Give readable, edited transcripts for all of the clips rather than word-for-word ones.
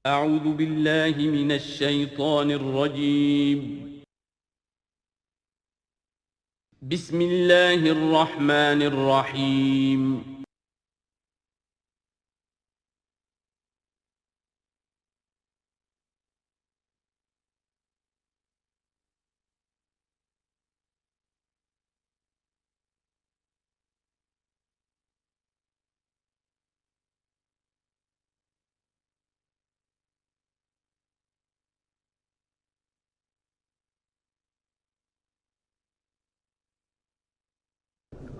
أعوذ بالله من الشيطان الرجيم. بسم الله الرحمن الرحيم.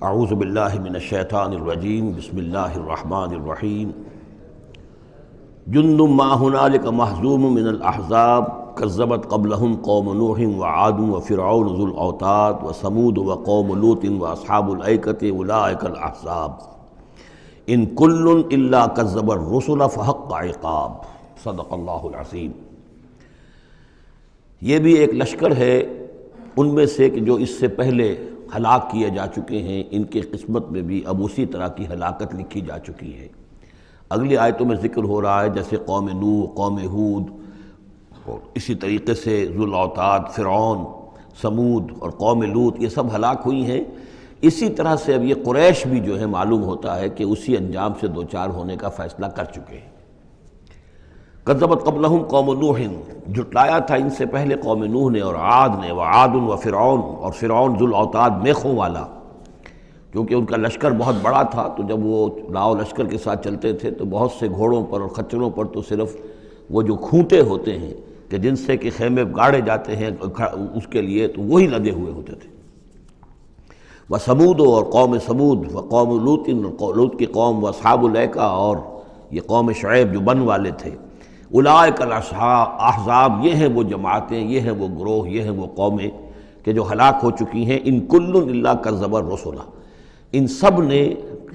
اعوذ باللہ من الشیطان الرجیم بسم اللہ الرحمن الرحیم جند ما هنالک محزوم من الاحزاب کذبت قبلهم قوم نوح وعاد وفرعون ذو الاوتاد وثمود وقوم لوط واصحاب الایکۃ اولئک الاحزاب ان کل الا کذب الرسل فحق عقاب صدق اللہ العظیم۔ یہ بھی ایک لشکر ہے ان میں سے کہ جو اس سے پہلے ہلاک کیے جا چکے ہیں، ان کے قسمت میں بھی اب اسی طرح کی ہلاکت لکھی جا چکی ہے۔ اگلی آیتوں میں ذکر ہو رہا ہے جیسے قوم نوح، قوم ہود، اور اسی طریقے سے ذو الاوتاد، فرعون، ثمود اور قوم لوط، یہ سب ہلاک ہوئی ہیں۔ اسی طرح سے اب یہ قریش بھی جو ہے معلوم ہوتا ہے کہ اسی انجام سے دوچار ہونے کا فیصلہ کر چکے ہیں۔ کذبت قبلہم قوم نوح، جھٹلایا تھا ان سے پہلے قوم نوح نے اور عاد نے، وعاد و فرعون، اور فرعون ذو الاوتاد میخوں والا، کیونکہ ان کا لشکر بہت بڑا تھا، تو جب وہ لاؤ لشکر کے ساتھ چلتے تھے تو بہت سے گھوڑوں پر اور خچروں پر تو صرف وہ جو کھوٹے ہوتے ہیں کہ جن سے کہ خیمے گاڑے جاتے ہیں اس کے لیے، تو وہی لدے ہوئے ہوتے تھے۔ وثمود، اور قوم ثمود، وقوم لوط، لوط کی قوم، واصحاب الایکہ، اور یہ قوم شعیب جو بن والے تھے، اولئک الاحزاب، یہ ہیں وہ جماعتیں، یہ ہیں وہ گروہ، یہ ہیں وہ قومیں کہ جو ہلاک ہو چکی ہیں۔ ان کل الا کذب الرسل، ان سب نے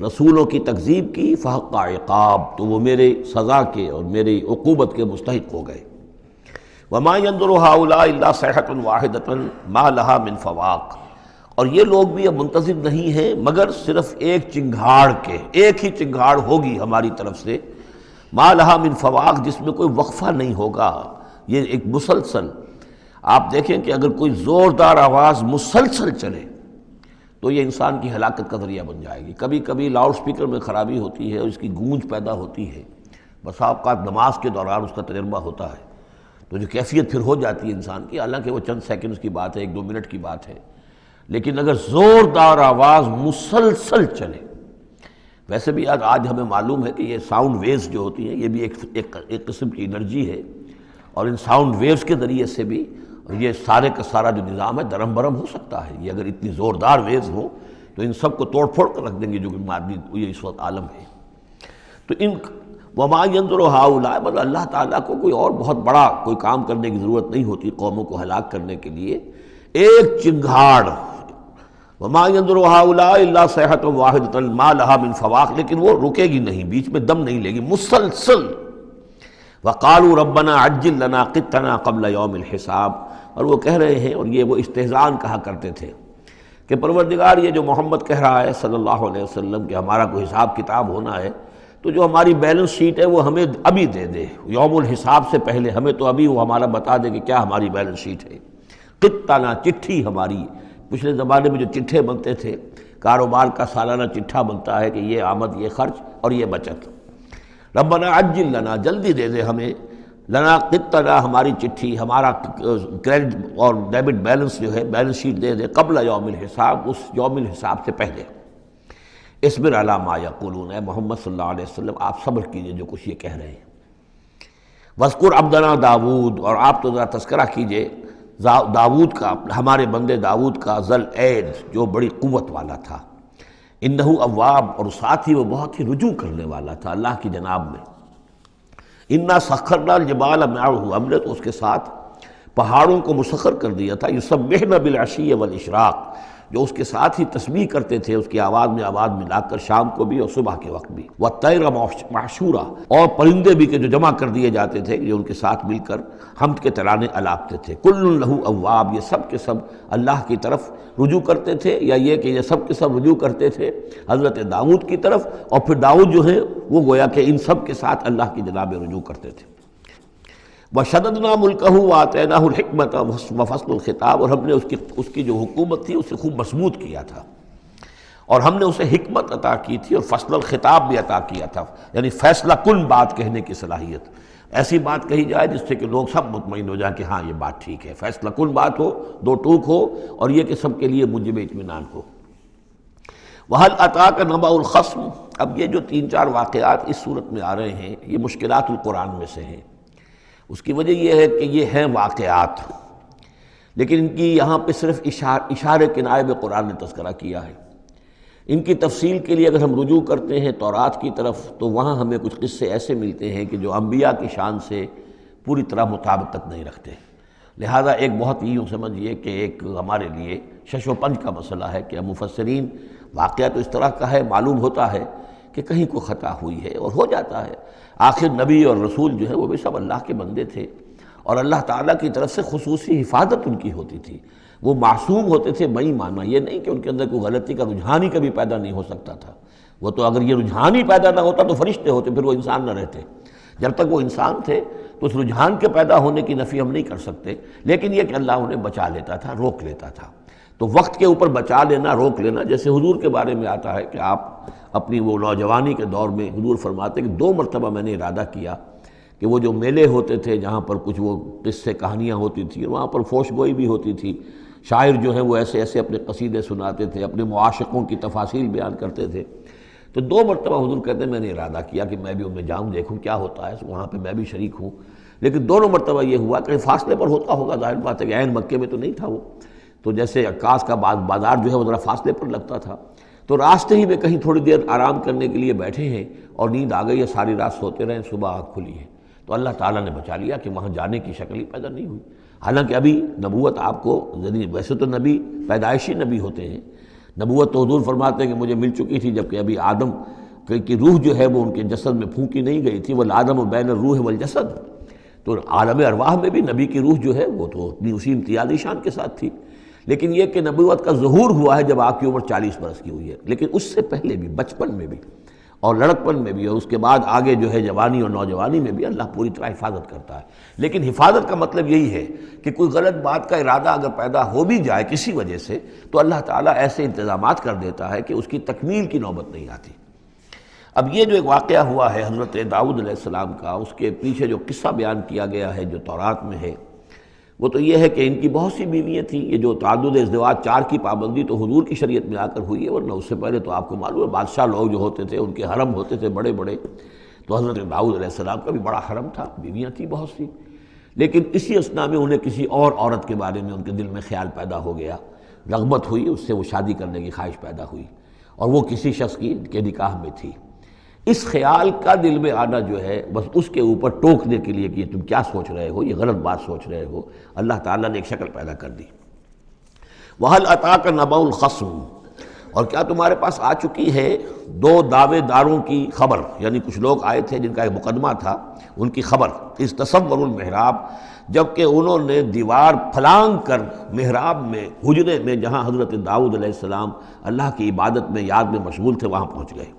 رسولوں کی تکذیب کی، فحق عقاب، تو وہ میرے سزا کے اور میری عقوبت کے مستحق ہو گئے۔ وما ينظر هؤلاء الا صيحة واحدة ما لها من فواق، اور یہ لوگ بھی اب منتظر نہیں ہیں مگر صرف ایک چنگھاڑ کے، ایک ہی چنگھاڑ ہوگی ہماری طرف سے، ما لہا من فواق، جس میں کوئی وقفہ نہیں ہوگا، یہ ایک مسلسل۔ آپ دیکھیں کہ اگر کوئی زوردار آواز مسلسل چلے تو یہ انسان کی ہلاکت کا ذریعہ بن جائے گی۔ کبھی کبھی لاؤڈ سپیکر میں خرابی ہوتی ہے اور اس کی گونج پیدا ہوتی ہے، بسا اوقات نماز کے دوران اس کا تجربہ ہوتا ہے، تو جو کیفیت پھر ہو جاتی ہے انسان کی، حالانکہ وہ چند سیکنڈز کی بات ہے، 1-2 منٹ کی بات ہے، لیکن اگر زوردار آواز مسلسل چلے، ویسے بھی آج ہمیں معلوم ہے کہ یہ ساؤنڈ ویوز جو ہوتی ہیں یہ بھی ایک قسم کی انرجی ہے، اور ان ساؤنڈ ویوز کے ذریعے سے بھی یہ سارے کا سارا جو نظام ہے درہم برہم ہو سکتا ہے۔ یہ اگر اتنی زوردار ویوز ہوں تو ان سب کو توڑ پھوڑ کر رکھ دیں گے جو کہ مادی یہ اس وقت عالم ہے۔ تو ان وما ينظر هؤلاء، مطلب اللہ تعالیٰ کو کوئی اور بہت بڑا کوئی کام کرنے کی ضرورت نہیں ہوتی قوموں کو ہلاک کرنے کے لیے، ایک چنگھاڑ، وما ينظر هؤلاء الا صيحة واحدة ما لها من فواق، لیکن وہ رکے گی نہیں، بیچ میں دم نہیں لے گی، مسلسل۔ وقالوا ربنا عجل لنا قطنا قبل يوم الحساب، اور وہ کہہ رہے ہیں، اور یہ وہ استہزاءً کہا کرتے تھے کہ پروردگار یہ جو محمد کہہ رہا ہے صلی اللہ علیہ وسلم کہ ہمارا کوئی حساب کتاب ہونا ہے، تو جو ہماری بیلنس شیٹ ہے وہ ہمیں ابھی دے دے، یوم الحساب سے پہلے ہمیں تو ابھی وہ ہمارا بتا دے کہ کیا ہماری بیلنس شیٹ ہے۔ قطنا، چٹھی ہماری، پچھلے زمانے میں جو چٹھے بنتے تھے، کاروبار کا سالانہ چٹھا بنتا ہے کہ یہ آمد، یہ خرچ اور یہ بچت۔ ربنا عجل لنا، جلدی دے دے ہمیں، لنا قطنا، ہماری چٹھی، ہمارا کریڈٹ اور ڈیبٹ بیلنس جو ہے، بیلنس شیٹ دے دے، قبل یوم الحساب، اس یوم الحساب سے پہلے۔ اصبر علی ما یقولون، اے محمد صلی اللہ علیہ وسلم آپ صبر کیجئے جو کچھ یہ کہہ رہے ہیں۔ واذکر عبدنا داود، اور آپ تو ذرا تذکرہ کیجئے داود کا، ہمارے بندے داود کا، ذل اید، جو بڑی قوت والا تھا، انہ اواب، اور ساتھ ہی وہ بہت ہی رجوع کرنے والا تھا اللہ کی جناب میں۔ انا سخرنا الجبال معہ، ہم نے تو اس کے ساتھ پہاڑوں کو مسخر کر دیا تھا، یسبحن بالعشی والاشراق، جو اس کے ساتھ ہی تسبیح کرتے تھے، اس کی آواز میں آواز ملا کر، شام کو بھی اور صبح کے وقت بھی۔ والطیر محشورا، اور پرندے بھی کہ جو جمع کر دیے جاتے تھے، جو ان کے ساتھ مل کر حمد کے ترانے الاپتے تھے۔ کل لہ اواب، یہ سب کے سب اللہ کی طرف رجوع کرتے تھے، یا یہ کہ یہ سب کے سب رجوع کرتے تھے حضرت داؤد کی طرف، اور پھر داؤد جو ہے وہ گویا کہ ان سب کے ساتھ اللہ کی جناب رجوع کرتے تھے۔ وَشَدَدْنَا مُلْكَهُ وَآتَيْنَاهُ الْحِكْمَةَ وَفَصْلَ الْخِطَابِ، اور ہم نے اس کی جو حکومت تھی اسے خوب مضبوط کیا تھا، اور ہم نے اسے حکمت عطا کی تھی اور فصل الخطاب بھی عطا کیا تھا، یعنی فیصلہ کن بات کہنے کی صلاحیت، ایسی بات کہی جائے جس سے کہ لوگ سب مطمئن ہو جائیں کہ ہاں یہ بات ٹھیک ہے، فیصلہ کن بات ہو، دو ٹوک ہو، اور یہ کہ سب کے لیے موجب اطمینان ہو۔ وَهَلْ أَتَاكَ نَبَأُ الْخَصْمِ، اب یہ جو 3-4 واقعات اس صورت میں آ رہے ہیں یہ مشکلات القرآن میں سے ہیں۔ اس کی وجہ یہ ہے کہ یہ ہیں واقعات، لیکن ان کی یہاں پہ صرف اشارے کنائے میں قرآن نے تذکرہ کیا ہے۔ ان کی تفصیل کے لیے اگر ہم رجوع کرتے ہیں تورات کی طرف تو وہاں ہمیں کچھ قصے ایسے ملتے ہیں کہ جو انبیاء کی شان سے پوری طرح مطابقت نہیں رکھتے، لہذا ایک بہت ہی یوں سمجھیے کہ ایک ہمارے لیے شش و پنج کا مسئلہ ہے کہ مفسرین واقعہ تو اس طرح کا ہے، معلوم ہوتا ہے کہ کہیں کو خطا ہوئی ہے اور ہو جاتا ہے، آخر نبی اور رسول جو ہے وہ بھی سب اللہ کے بندے تھے، اور اللہ تعالیٰ کی طرف سے خصوصی حفاظت ان کی ہوتی تھی، وہ معصوم ہوتے تھے بئی معنی، یہ نہیں کہ ان کے اندر کوئی غلطی کا رجحان ہی کبھی پیدا نہیں ہو سکتا تھا، وہ تو اگر یہ رجحان ہی پیدا نہ ہوتا تو فرشتے ہوتے، پھر وہ انسان نہ رہتے، جب تک وہ انسان تھے تو اس رجحان کے پیدا ہونے کی نفی ہم نہیں کر سکتے، لیکن یہ کہ اللہ انہیں بچا لیتا تھا، روک لیتا تھا۔ تو وقت کے اوپر بچا لینا، روک لینا، جیسے حضور کے بارے میں آتا ہے کہ آپ اپنی وہ نوجوانی کے دور میں حضور فرماتے کہ 2 مرتبہ میں نے ارادہ کیا کہ وہ جو میلے ہوتے تھے جہاں پر کچھ وہ قصے کہانیاں ہوتی تھیں، وہاں پر فوش گوئی بھی ہوتی تھی، شاعر جو ہیں وہ ایسے ایسے اپنے قصیدے سناتے تھے، اپنے معاشقوں کی تفاصیل بیان کرتے تھے، تو 2 مرتبہ حضور کہتے ہیں میں نے ارادہ کیا کہ میں بھی ان میں جاؤں، دیکھوں کیا ہوتا ہے، وہاں پہ میں بھی شریک ہوں، لیکن دونوں مرتبہ یہ ہوا کہ فاصلے پر ہوتا ہوگا، ظاہر بات ہے کہ عین مکے میں تو نہیں تھا وہ، تو جیسے عکاس کا بازار جو ہے وہ ذرا فاصلے پر لگتا تھا، تو راستے ہی میں کہیں تھوڑی دیر آرام کرنے کے لیے بیٹھے ہیں اور نیند آ گئی ہے، ساری رات سوتے رہے، صبح آنکھ کھلی ہے، تو اللہ تعالیٰ نے بچا لیا کہ وہاں جانے کی شکل ہی پیدا نہیں ہوئی، حالانکہ ابھی نبوت آپ کو، ویسے تو نبی پیدائشی نبی ہوتے ہیں، نبوت تو حضور فرماتے ہیں کہ مجھے مل چکی تھی جبکہ ابھی آدم کی روح جو ہے وہ ان کے جسد میں پھونکی نہیں گئی تھی، والآدم بین الروح والجسد، تو عالم ارواح میں بھی نبی کی روح جو ہے وہ تو اپنی اسی امتیازی شان کے ساتھ تھی، لیکن یہ کہ نبوت کا ظہور ہوا ہے جب آپ کی عمر 40 برس کی ہوئی ہے، لیکن اس سے پہلے بھی بچپن میں بھی اور لڑکپن میں بھی اور اس کے بعد آگے جو ہے جوانی اور نوجوانی میں بھی اللہ پوری طرح حفاظت کرتا ہے، لیکن حفاظت کا مطلب یہی ہے کہ کوئی غلط بات کا ارادہ اگر پیدا ہو بھی جائے کسی وجہ سے تو اللہ تعالیٰ ایسے انتظامات کر دیتا ہے کہ اس کی تکمیل کی نوبت نہیں آتی۔ اب یہ جو ایک واقعہ ہوا ہے حضرت داؤد علیہ السلام کا، اس کے پیچھے جو قصہ بیان کیا گیا ہے جو تورات میں ہے، وہ تو یہ ہے کہ ان کی بہت سی بیویاں تھیں، یہ جو تعدد ازدواج 4 کی پابندی تو حضور کی شریعت میں آ کر ہوئی ہے، ورنہ اس سے پہلے تو آپ کو معلوم ہے بادشاہ لوگ جو ہوتے تھے ان کے حرم ہوتے تھے بڑے بڑے، تو حضرت داؤد علیہ السلام کا بھی بڑا حرم تھا، بیویاں تھیں بہت سی، لیکن اسی اثناء میں انہیں کسی اور عورت کے بارے میں ان کے دل میں خیال پیدا ہو گیا، رغبت ہوئی، اس سے وہ شادی کرنے کی خواہش پیدا ہوئی، اور وہ کسی شخص کے نکاح میں تھی۔ اس خیال کا دل میں آنا جو ہے بس اس کے اوپر ٹوکنے کے لیے کہ تم کیا سوچ رہے ہو، یہ غلط بات سوچ رہے ہو، اللہ تعالیٰ نے ایک شکل پیدا کر دی۔ وَهَلْ أَتَاكَ نَبَأُ الْخَصْمِ، اور کیا تمہارے پاس آ چکی ہے 2 دعوے داروں کی خبر، یعنی کچھ لوگ آئے تھے جن کا ایک مقدمہ تھا، ان کی خبر، اِذْ تَصَوَّرُوا الْمِحْرَابَ، جبکہ انہوں نے دیوار پھلانگ کر محراب میں، حجرے میں جہاں حضرت داؤد علیہ السلام اللہ کی عبادت میں یاد میں مشغول تھے وہاں پہنچ گئے،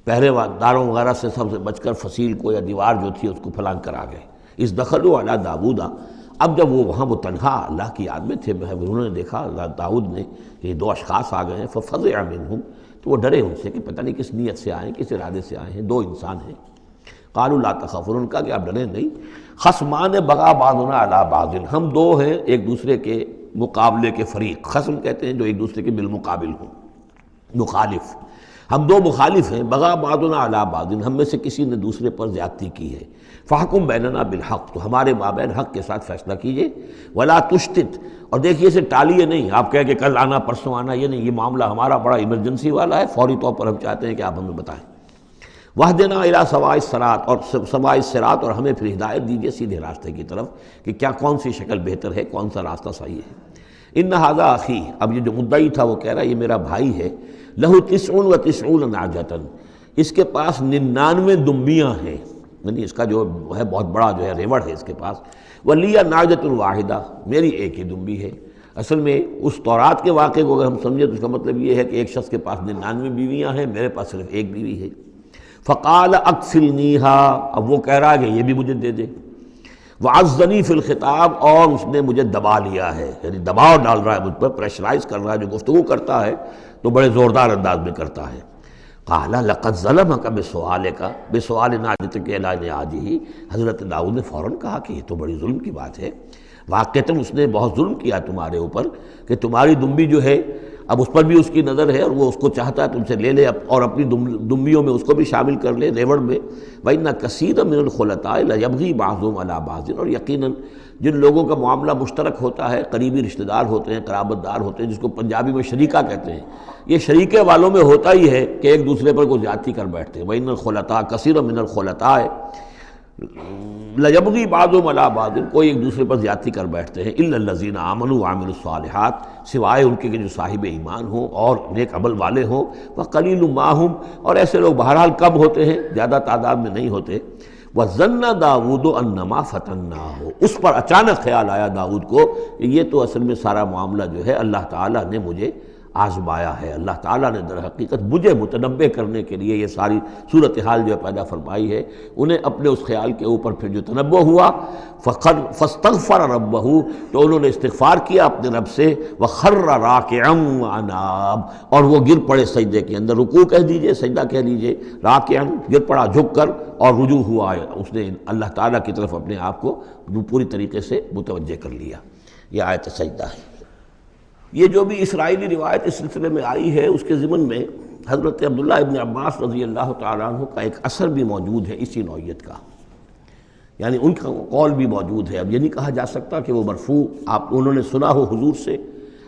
پہرے داروں وغیرہ سے سب سے بچ کر فصیل کو یا دیوار جو تھی اس کو پھلانگ کر آ گئے۔ اِذْ دَخَلُوا عَلَىٰ دَاوُودَ، اب جب وہ وہاں وہ تنہا اللہ کی یاد میں تھے، انہوں نے دیکھا اللہ داؤد نے کہ یہ 2 اشخاص آ گئے ہیں، فَفَزِعَ مِنْهُمْ، تو وہ ڈرے ان سے کہ پتہ نہیں کس نیت سے آئے ہیں، کس ارادے سے آئے ہیں، 2 انسان ہیں۔ قَالُوا لَا تَخَفْ، انہوں نے کہا کہ آپ ڈریں نہیں، خصمان بغا بعضنا علی بعض، ہم 2 ہیں ایک دوسرے کے مقابلے کے فریق، خصم کہتے ہیں جو ایک دوسرے کے بالمقابل ہوں، مخالف، ہم 2 مخالف ہیں، بغا بعضنا علی بعض، ہم میں سے کسی نے دوسرے پر زیادتی کی ہے، فاحکم بیننا بالحق، تو ہمارے مابین حق کے ساتھ فیصلہ کیجئے، ولا تشتت، اور دیکھیے اسے ٹالیے نہیں، آپ کہیں کہ کل آنا پرسوں آنا، یہ نہیں، یہ معاملہ ہمارا بڑا ایمرجنسی والا ہے، فوری طور پر ہم چاہتے ہیں کہ آپ ہمیں بتائیں۔ وَاهْدِنَا إِلَىٰ سَوَاءِ الصِّرَاطِ، اور سواء الصِّرَاط، اور ہمیں پھر ہدایت دیجیے سیدھے راستے کی طرف کہ کیا کون سی شکل بہتر ہے، کون سا راستہ صحیح ہے۔ ان هذا اخی، اب یہ جو مدعی تھا وہ کہہ رہا ہے یہ میرا بھائی ہے، لہو 99 نعجۃ، اس کے پاس 99 دمبیاں ہیں، یعنی اس کا جو ہے بہت بڑا جو ہے ریوڑ ہے اس کے پاس، وَلِيَ نَعْجَةٌ وَاحِدَةٌ، میری ایک ہی دمبی ہے۔ اصل میں اس تورات کے واقعے کو اگر ہم سمجھیں تو اس کا مطلب یہ ہے کہ ایک شخص کے پاس 99 بیویاں ہیں، میرے پاس صرف ایک بیوی ہے۔ فقال اکفلنیہا، اب وہ کہہ رہا ہے کہ یہ بھی مجھے دے دے۔ وعزنی فی الخطاب، اور اس نے مجھے دبا لیا ہے، یعنی دباؤ ڈال رہا ہے مجھ پر، پریشرائز کر رہا ہے۔ جو گفتگو کرتا ہے تو بڑے زوردار انداز میں کرتا ہے۔ قال لقد ظلمک بسؤالک بسؤال ناجتک الی نعاجہ، حضرت داؤد نے فوراً کہا کہ یہ تو بڑی ظلم کی بات ہے، واقعتاً اس نے بہت ظلم کیا تمہارے اوپر کہ تمہاری دمبی جو ہے اب اس پر بھی اس کی نظر ہے، اور وہ اس کو چاہتا ہے تم سے لے لے اور اپنی دمبیوں میں اس کو بھی شامل کر لے ریوڑ میں۔ وَإِنَّ كَثِيرًا مِنَ الْخُلَطَاءِ لَيَبْغِي بَعْضُهُمْ عَلَى بَعْضٍ، اور یقیناً جن لوگوں کا معاملہ مشترک ہوتا ہے، قریبی رشتہ دار ہوتے ہیں، قرابت دار ہوتے ہیں، جس کو پنجابی میں شریکہ کہتے ہیں، یہ شریکے والوں میں ہوتا ہی ہے کہ ایک دوسرے پر کوئی زیادتی کر بیٹھتے ہیں۔ وَإِنَّ الْخُلَطَاءَ كَثِيرًا مِنَ الْخُلَطَاءِ لَيَبْغِي بَعْضُهُمْ عَلَى بَعْضٍ، کوئی ایک دوسرے پر زیادتی کر بیٹھتے ہیں۔ إِلَّا الَّذِينَ آمَنُوا وَعَمِلُوا الصَّالِحَاتِ، سوائے ان کے کہ جو صاحب ایمان ہوں اور نیک عمل والے ہوں۔ وَقَلِيلٌ مَا هُمْ، اور ایسے لوگ بہرحال کم ہوتے ہیں، زیادہ تعداد میں نہیں ہوتے۔ وَظَنَّ داؤد أَنَّمَا فَتَنَّاهُ، اس پر اچانک خیال آیا داؤد کو کہ یہ تو اصل میں سارا معاملہ جو ہے اللہ تعالیٰ نے مجھے آزمایا ہے، اللہ تعالیٰ نے در حقیقت مجھے متنبع کرنے کے لیے یہ ساری صورتحال جو پیدا فرمائی ہے۔ انہیں اپنے اس خیال کے اوپر پھر جو تنبع ہوا، فاستغفر ربہ، تو انہوں نے استغفار کیا اپنے رب سے، وخر راکعا واناب، اور وہ گر پڑے سجدے کے اندر، رکوع کہہ دیجئے، سجدہ کہہ دیجئے، راکعا گر پڑا جھک کر، اور رجوع ہوا، اس نے اللہ تعالیٰ کی طرف اپنے آپ کو پوری طریقے سے متوجہ کر لیا۔ یہ آیت سجدہ ہے۔ یہ جو بھی اسرائیلی روایت اس سلسلے میں آئی ہے، اس کے ضمن میں حضرت عبداللہ ابن عباس رضی اللہ تعالیٰ عنہ کا ایک اثر بھی موجود ہے اسی نوعیت کا، یعنی ان کا قول بھی موجود ہے۔ اب یہ نہیں کہا جا سکتا کہ وہ مرفوع انہوں نے سنا ہو حضور سے،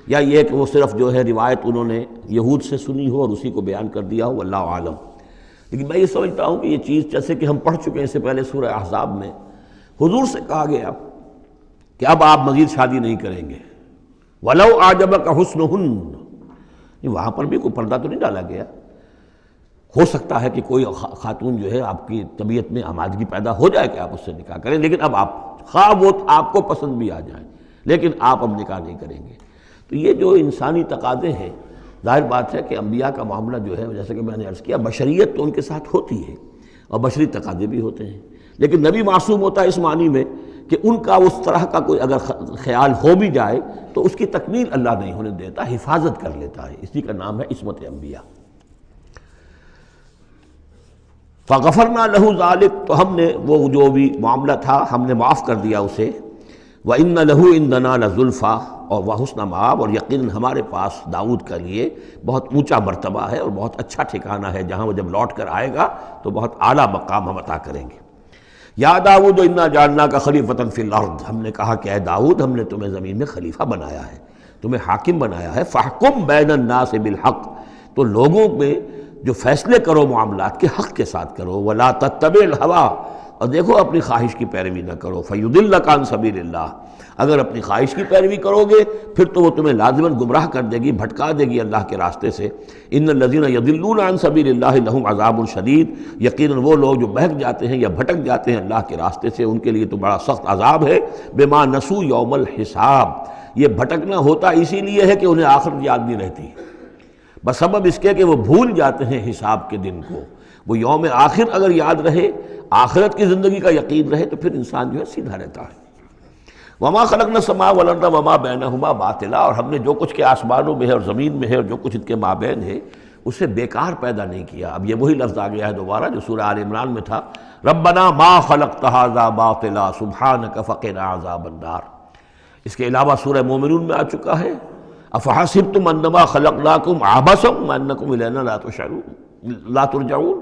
یا یہ کہ وہ صرف جو ہے روایت انہوں نے یہود سے سنی ہو اور اسی کو بیان کر دیا ہو، واللہ عالم۔ لیکن میں یہ سمجھتا ہوں کہ یہ چیز جیسے کہ ہم پڑھ چکے ہیں اس سے پہلے سورہ احزاب میں، حضور سے کہا گیا کہ اب آپ مزید شادی نہیں کریں گے، وَلَوْ أَعْجَبَكَ حُسْنُهُنَّ، وہاں پر بھی کوئی پردہ تو نہیں ڈالا گیا۔ ہو سکتا ہے کہ کوئی خاتون جو ہے آپ کی طبیعت میں آمادگی پیدا ہو جائے کہ آپ اس سے نکاح کریں، لیکن اب آپ خواہ وہ آپ کو پسند بھی آ جائیں، لیکن آپ اب نکاح نہیں کریں گے۔ تو یہ جو انسانی تقاضے ہیں، ظاہر بات ہے کہ انبیاء کا معاملہ جو ہے، جیسے کہ میں نے عرض کیا، بشریت تو ان کے ساتھ ہوتی ہے اور بشری تقاضے بھی ہوتے ہیں، لیکن نبی معصوم ہوتا ہے اس معنی میں کہ ان کا اس طرح کا کوئی اگر خیال ہو بھی جائے تو اس کی تکمیل اللہ نہیں ہونے دیتا، حفاظت کر لیتا ہے، اسی کا نام ہے عصمت انبیاء۔ فَغَفَرْنَا لَهُ ذَلِكَ، تو ہم نے وہ جو بھی معاملہ تھا ہم نے معاف کر دیا اسے۔ وَإِنَّ لَهُ عِندَنَا لَزُلْفَىٰ، اور وَحُسْنَ مآب، اور یقیناً ہمارے پاس داؤد کا لیے بہت اونچا مرتبہ ہے اور بہت اچھا ٹھکانہ ہے، جہاں وہ جب لوٹ کر آئے گا تو بہت اعلیٰ مقام ہم عطا کریں گے۔ یا داؤد انا جعلناک خلیفۃ فی الارض، ہم نے کہا کہ اے داؤد ہم نے تمہیں زمین میں خلیفہ بنایا ہے، تمہیں حاکم بنایا ہے۔ فاحکم بین الناس بالحق، تو لوگوں میں جو فیصلے کرو معاملات کے حق کے ساتھ کرو۔ ولا تتبع الہویٰ، اور دیکھو اپنی خواہش کی پیروی نہ کرو۔ فیضلک عن سبیل اللہ، اگر اپنی خواہش کی پیروی کرو گے پھر تو وہ تمہیں لازماً گمراہ کر دے گی، بھٹکا دے گی اللہ کے راستے سے۔ ان الذین یضلون عن سبیل اللہ لہم عذاب شدید، یقیناً وہ لوگ جو بہک جاتے ہیں یا بھٹک جاتے ہیں اللہ کے راستے سے، ان کے لیے تو بڑا سخت عذاب ہے۔ بما نسوا یوم الحساب، یہ بھٹکنا ہوتا اسی لیے ہے کہ انہیں آخرت یاد نہیں رہتی، بسبب اس کے کہ وہ بھول جاتے ہیں حساب کے دن کو۔ وہ یوم آخر اگر یاد رہے، آخرت کی زندگی کا یقین رہے، تو پھر انسان جو ہے سیدھا رہتا ہے۔ وما خلقنا السماء والارض وما بینہما باطلا، اور ہم نے جو کچھ کے آسمانوں میں ہے اور زمین میں ہے اور جو کچھ ان کے مابین ہے اسے بیکار پیدا نہیں کیا۔ اب یہ وہی لفظ آ گیا ہے دوبارہ جو سورہ آل عمران میں تھا، ربنا ما خلقت ھذا باطلا سبحانک فقنا عذاب النار۔ اس کے علاوہ سورہ مومنون میں آ چکا ہے، افحسبتم انما خلقناکم عبثا وانکم الینا لا ترجعون۔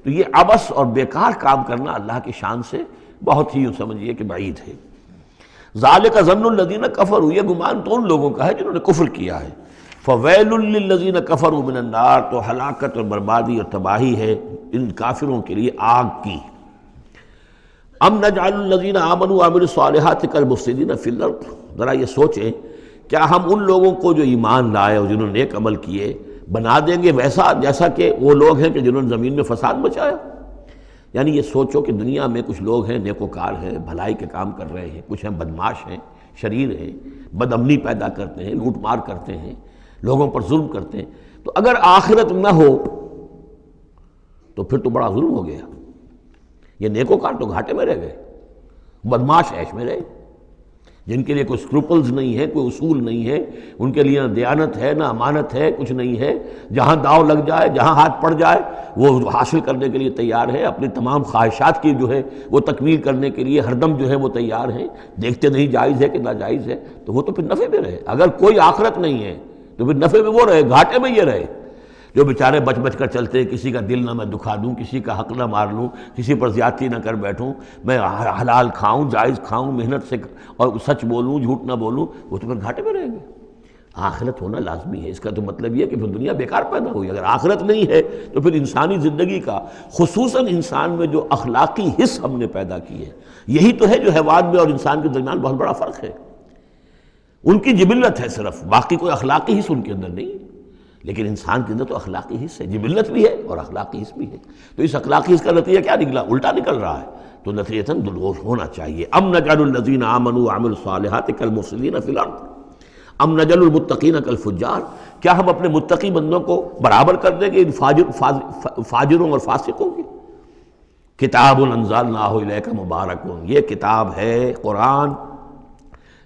تو یہ عبث اور بیکار کام کرنا اللہ کی شان سے بہت ہی سمجھیے کہ بعید ہے۔ ذالک ظن الذین کفروا، یہ گمان تو ان لوگوں کا ہے جنہوں نے کفر کیا ہے۔ فویل للذین کفروا من النار، تو ہلاکت اور بربادی اور تباہی ہے ان کافروں کے لیے آگ کی۔ ام نجعل الذین آمنوا وعملوا الصالحات کالمفسدین فی الارض، ذرا یہ سوچیں کیا ہم ان لوگوں کو جو ایمان لائے اور جنہوں نے نیک عمل کیے بنا دیں گے ویسا جیسا کہ وہ لوگ ہیں کہ جنہوں نے زمین میں فساد مچایا؟ یعنی یہ سوچو کہ دنیا میں کچھ لوگ ہیں نیکوکار ہیں، بھلائی کے کام کر رہے ہیں، کچھ ہیں بدماش ہیں، شریر ہیں، بد امنی پیدا کرتے ہیں، لوٹ مار کرتے ہیں، لوگوں پر ظلم کرتے ہیں، تو اگر آخرت نہ ہو تو پھر تو بڑا ظلم ہو گیا۔ یہ نیکوکار تو گھاٹے میں رہ گئے، بدماش عیش میں رہے، جن کے لیے کوئی اسکروپلز نہیں ہے، کوئی اصول نہیں ہے، ان کے لیے نہ دیانت ہے نہ امانت ہے، کچھ نہیں ہے، جہاں داؤ لگ جائے، جہاں ہاتھ پڑ جائے وہ حاصل کرنے کے لیے تیار ہے، اپنی تمام خواہشات کی جو ہے وہ تکمیل کرنے کے لیے ہر دم جو ہے وہ تیار ہیں، دیکھتے نہیں جائز ہے کہ ناجائز ہے، تو وہ تو پھر نفع میں رہے۔ اگر کوئی آخرت نہیں ہے تو پھر نفع میں وہ رہے، گھاٹے میں یہ رہے۔ جو بیچارے بچ بچ کر چلتے ہیں، کسی کا دل نہ میں دکھا دوں، کسی کا حق نہ مار لوں، کسی پر زیادتی نہ کر بیٹھوں، میں حلال کھاؤں، جائز کھاؤں، محنت سے اور سچ بولوں، جھوٹ نہ بولوں، وہ تو پھر گھاٹے میں رہیں گے۔ آخرت ہونا لازمی ہے، اس کا تو مطلب یہ ہے کہ پھر دنیا بیکار پیدا ہوئی۔ اگر آخرت نہیں ہے تو پھر انسانی زندگی کا، خصوصاً انسان میں جو اخلاقی حس ہم نے پیدا کی ہے، یہی تو ہے جو حیوان میں اور انسان کے درمیان بہت بڑا فرق ہے۔ ان کی جبلت ہے صرف، باقی کوئی اخلاقی حس ان کے اندر نہیں، لیکن انسان کے اندر تو اخلاقی حص ہے، جبلت بھی ہے اور اخلاقی حص بھی ہے۔ تو اس اخلاقی حص کا نتیجہ کیا نکلا؟ الٹا نکل رہا ہے، تو نتیجتاً دلغوش ہونا چاہیے۔ ام نجعل الذین آمنوا وعملوا الصالحات کالمفسدین فی الارض ام نجعل المتقین کالفجار، کیا ہم اپنے متقی بندوں کو برابر کر دیں گے ان فاجروں اور فاسقوں کی؟ کتاب انزلناہ الیک مبارک، یہ کتاب ہے قرآن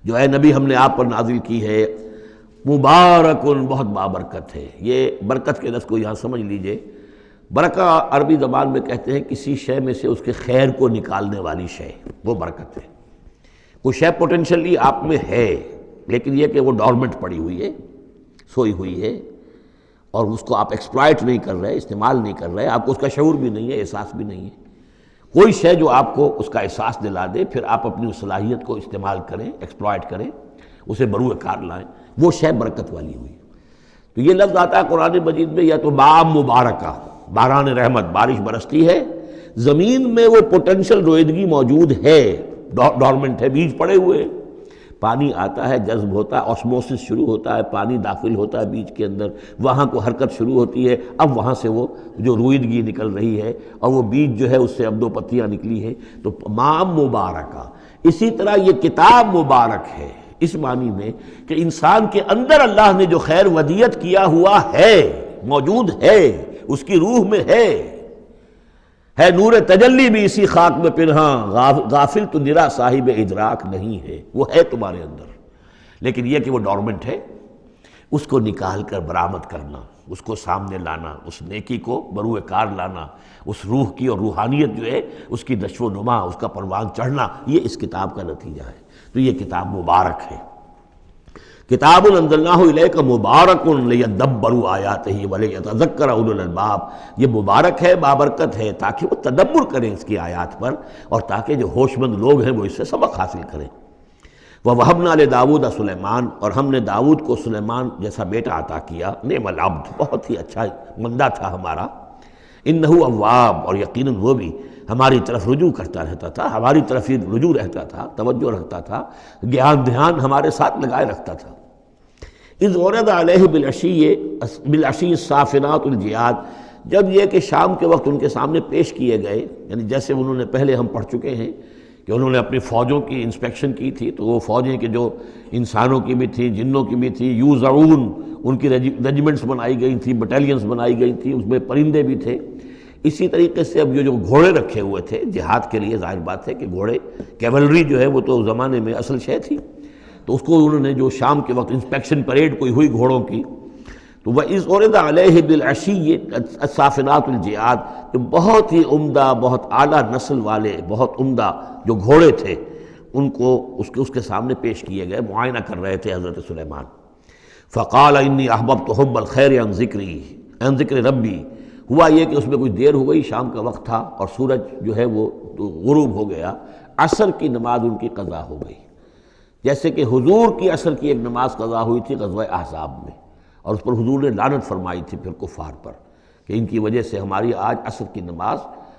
جو اے نبی ہم نے آپ پر نازل کی ہے، مبارکن، بہت بابرکت ہے۔ یہ برکت کے لفظ کو یہاں سمجھ لیجئے، برکہ عربی زبان میں کہتے ہیں کسی شے میں سے اس کے خیر کو نکالنے والی شے، وہ برکت ہے۔ کوئی شے پوٹینشلی آپ میں ہے لیکن یہ کہ وہ ڈورمنٹ پڑی ہوئی ہے، سوئی ہوئی ہے، اور اس کو آپ ایکسپلائٹ نہیں کر رہے، استعمال نہیں کر رہے، آپ کو اس کا شعور بھی نہیں ہے، احساس بھی نہیں ہے۔ کوئی شے جو آپ کو اس کا احساس دلا دے، پھر آپ اپنی اس صلاحیت کو استعمال کریں، ایکسپلائٹ کریں، اسے بروئے کار لائیں، وہ شے برکت والی ہوئی۔ تو یہ لفظ آتا ہے قرآن مجید میں، یا تو بام مبارکہ، باران رحمت، بارش برستی ہے، زمین میں وہ پوٹینشل رویدگی موجود ہے، ڈورمنٹ ہے، بیج پڑے ہوئے، پانی آتا ہے، جذب ہوتا ہے، آسموسس شروع ہوتا ہے، پانی داخل ہوتا ہے بیج کے اندر، وہاں کو حرکت شروع ہوتی ہے، اب وہاں سے وہ جو رویدگی نکل رہی ہے اور وہ بیج جو ہے اس سے اب 2 پتیاں نکلی ہیں، تو مام مبارکہ۔ اسی طرح یہ کتاب مبارک ہے اس معنی میں کہ انسان کے اندر اللہ نے جو خیر ودیت کیا ہوا ہے، موجود ہے، اس کی روح میں ہے نور تجلی بھی اسی خاک میں پنہاں، غافل تو نرا صاحب ادراک نہیں ہے، وہ ہے تمہارے اندر، لیکن یہ کہ وہ ڈورمنٹ ہے، اس کو نکال کر برآمد کرنا، اس کو سامنے لانا، اس نیکی کو بروئے کار لانا، اس روح کی اور روحانیت جو ہے اس کی نشو و نما، اس کا پروان چڑھنا، یہ اس کتاب کا نتیجہ ہے۔ تو یہ کتاب مبارک ہے، کتاب انزلناہ الیک مبارک لیدبروا آیاتہ ولیتذکر اولو الالباب، یہ مبارک ہے، بابرکت ہے، تاکہ وہ تدبر کریں اس کی آیات پر، اور تاکہ جو ہوش مند لوگ ہیں وہ اس سے سبق حاصل کریں۔ وَوَهَبْنَا لِدَاوُودَ سلیمان، اور ہم نے داؤد کو سلیمان جیسا بیٹا عطا کیا، نعم العبد، بہت ہی اچھا بندہ تھا ہمارا، انہ اواب، اور یقیناً وہ بھی ہماری طرف رجوع کرتا رہتا تھا، ہماری طرف ہی رجوع رہتا تھا، توجہ رکھتا تھا، دھیان ہمارے ساتھ لگائے رکھتا تھا۔ اذ ورد علیہ بالعشی الصافنات الجیاد، جب یہ کہ شام کے وقت ان کے سامنے پیش کیے گئے، یعنی جیسے انہوں نے پہلے ہم پڑھ چکے ہیں کہ انہوں نے اپنی فوجوں کی انسپیکشن کی تھی، تو وہ فوجیں کہ جو انسانوں کی بھی تھیں، جنوں کی بھی تھی، یوزعون، ان کی ریجیمنٹس بنائی گئی تھیں، بٹالینز بنائی گئی تھیں، اس میں پرندے بھی تھے۔ اسی طریقے سے اب یہ جو گھوڑے رکھے ہوئے تھے جہاد کے لیے، ظاہر بات ہے کہ گھوڑے، کیولری جو ہے وہ تو اس زمانے میں اصل شے تھی، تو اس کو انہوں نے جو شام کے وقت انسپیکشن پریڈ کوئی ہوئی گھوڑوں کی، تو وَإِذْ عُرِضَ عَلَيْهِ بِالْعَشِيِّ الصَّافِنَاتُ الْجِيَادُ، بہت ہی عمدہ، بہت اعلیٰ نسل والے، بہت عمدہ جو گھوڑے تھے، ان کو اس کے سامنے پیش کیے گئے، معائنہ کر رہے تھے حضرت سلیمان۔ فَقَالَ إِنِّي أَحْبَبْتُ حُبَّ الْخَيْرِ عَنْ ذِكْرِ رَبِّي، ہوا یہ کہ اس میں کچھ دیر ہو گئی، شام کا وقت تھا اور سورج جو ہے وہ غروب ہو گیا، عصر کی نماز ان کی قضا ہو گئی، جیسے کہ حضور کی عصر کی ایک نماز قضا ہوئی تھی غزوہ احزاب میں، اور اس پر حضور نے لعنت فرمائی تھی پھر کفار پر کہ ان کی وجہ سے ہماری آج عصر کی نماز،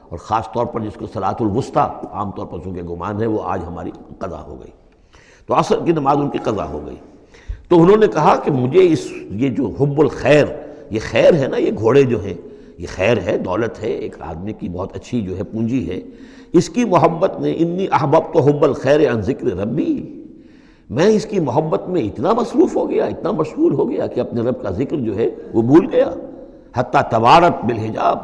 اور خاص طور پر جس کو صلاۃ الوسطیٰ عام طور پر چونکہ گمان ہے، وہ آج ہماری قضا ہو گئی، تو عصر کی نماز ان کی قضا ہو گئی۔ تو انہوں نے کہا کہ مجھے یہ جو حب الخیر، یہ خیر ہے نا، یہ گھوڑے جو ہیں یہ خیر ہے، دولت ہے، ایک آدمی کی بہت اچھی جو ہے پونجی ہے، اس کی محبت نے، انی احببت حب الخیر عن ذکر ربی، میں اس کی محبت میں اتنا مصروف ہو گیا، اتنا مشغول ہو گیا کہ اپنے رب کا ذکر جو ہے وہ بھول گیا، حتیٰ توارت بالحجاب،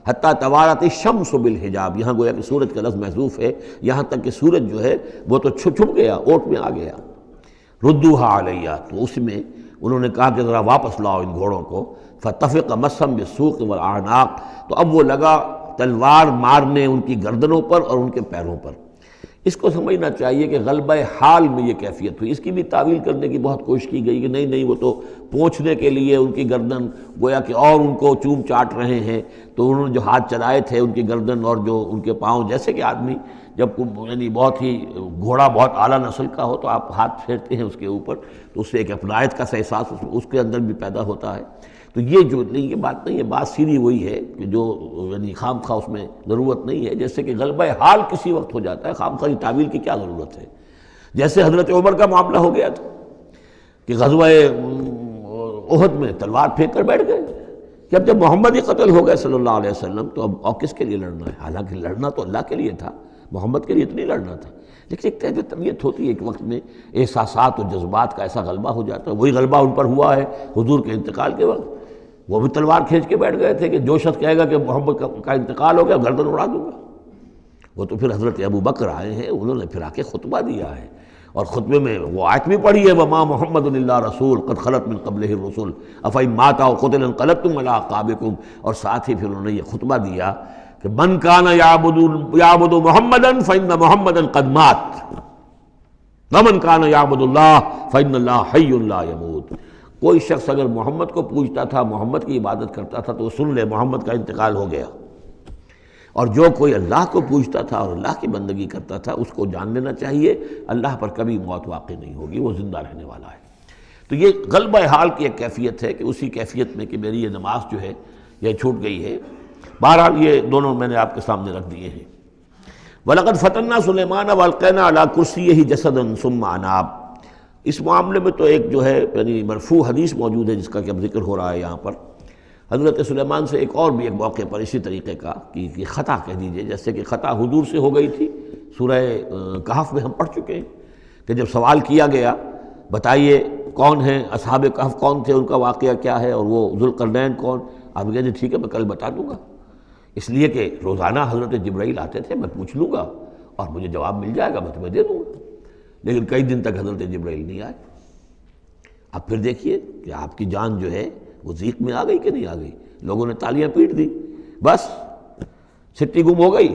حتیٰ توارت الشمس بالحجاب، یہاں گویا کہ سورج کا لفظ محذوف ہے، یہاں تک کہ سورج جو ہے وہ تو چھپ گیا، اوٹ میں آ گیا۔ ردوہا علیہ، تو اس میں انہوں نے کہا کہ ذرا واپس لاؤ ان گھوڑوں کو۔ فطفق مسحا بالسوق والاعناق، تو اب وہ لگا تلوار مارنے ان کی گردنوں پر اور ان کے پیروں پر۔ اس کو سمجھنا چاہیے کہ غلبہ حال میں یہ کیفیت ہوئی۔ اس کی بھی تعویل کرنے کی بہت کوشش کی گئی کہ نہیں وہ تو پوچھنے کے لیے ان کی گردن گویا کہ اور ان کو چوم چاٹ رہے ہیں، تو انہوں نے جو ہاتھ چلائے تھے ان کی گردن اور جو ان کے پاؤں، جیسے کہ آدمی جب یعنی بہت ہی گھوڑا بہت اعلیٰ نسل کا ہو تو آپ ہاتھ پھیرتے ہیں اس کے اوپر، تو اس سے ایک اپنائیت کا احساس اس کے اندر بھی پیدا ہوتا ہے۔ تو یہ جو نہیں، یہ بات نہیں ہے، بات سیدھی وہی ہے کہ جو یعنی خام خواہ اس میں ضرورت نہیں ہے، جیسے کہ غلبہ حال کسی وقت ہو جاتا ہے، خام خواہ تعویل کی کیا ضرورت ہے۔ جیسے حضرت عمر کا معاملہ ہو گیا تھا کہ غزوہ احد میں تلوار پھینک کر بیٹھ گئے کہ اب جب محمد ہی قتل ہو گئے صلی اللہ علیہ وسلم تو اب اور کس کے لیے لڑنا ہے؟ حالانکہ لڑنا تو اللہ کے لیے تھا، محمد کے لیے تو نہیں لڑنا تھا، لیکن ایک جو طبیعت ہوتی ہے ایک وقت میں احساسات اور جذبات کا ایسا غلبہ ہو جاتا ہے۔ وہی غلبہ ان پر ہوا ہے حضور کے انتقال کے وقت، وہ بھی تلوار کھینچ کے بیٹھ گئے تھے کہ جو شخص کہے گا کہ محمد کا انتقال ہو گیا گردن اڑا دوں گا۔ وہ تو پھر حضرت ابو بکر آئے ہیں، انہوں نے پھر آ کے خطبہ دیا ہے، اور خطبے میں وہ آیت بھی پڑھی ہے وما محمد الا رسول قد خلت من قبلہ الرسل افإن مات أو قتل انقلبتم على أعقابكم، اور ساتھ ہی پھر انہوں نے یہ خطبہ دیا کہ من کان یعبد محمدا فإن محمدا قد مات ومن کان یعبد اللہ فإن اللہ حی لا يموت۔ کوئی شخص اگر محمد کو پوجتا تھا، محمد کی عبادت کرتا تھا تو وہ سن لے محمد کا انتقال ہو گیا، اور جو کوئی اللہ کو پوجتا تھا اور اللہ کی بندگی کرتا تھا اس کو جان لینا چاہیے اللہ پر کبھی موت واقع نہیں ہوگی، وہ زندہ رہنے والا ہے۔ تو یہ غلبہ حال کی ایک کیفیت ہے کہ اسی کیفیت میں کہ میری یہ نماز جو ہے یہ چھوٹ گئی ہے۔ بہرحال یہ دونوں میں نے آپ کے سامنے رکھ دیے ہیں۔ وَلَقَدْ فَتَنَّا سُلَيْمَانَ وَأَلْقَيْنَا عَلَىٰ كُرْسِيِّهِ جَسَدًا ثُمَّ أَنَابَ۔ اس معاملے میں تو ایک جو ہے یعنی مرفوع حدیث موجود ہے جس کا کہ اب ذکر ہو رہا ہے یہاں پر، حضرت سلیمان سے ایک اور بھی ایک موقع پر اسی طریقے کا کہ خطا کہہ دیجئے، جیسے کہ خطا حضور سے ہو گئی تھی، سورہ کہف میں ہم پڑھ چکے ہیں کہ جب سوال کیا گیا بتائیے کون ہیں اصحاب کہف، کون تھے، ان کا واقعہ کیا ہے، اور وہ ذوالقرنین کون، آپ کہتے ہیں ٹھیک ہے میں کل بتا دوں گا، اس لیے کہ روزانہ حضرت جبرائیل آتے تھے، میں پوچھ لوں گا اور مجھے جواب مل جائے گا، میں تمہیں دے دوں گا۔ لیکن کئی دن تک حضرت جبرائیل نہیں آئے۔ اب پھر دیکھیے کہ آپ کی جان جو ہے وہ ضیق میں آ گئی کہ نہیں آ گئی، لوگوں نے تالیاں پیٹ دی، بس چھٹی گم ہو گئی،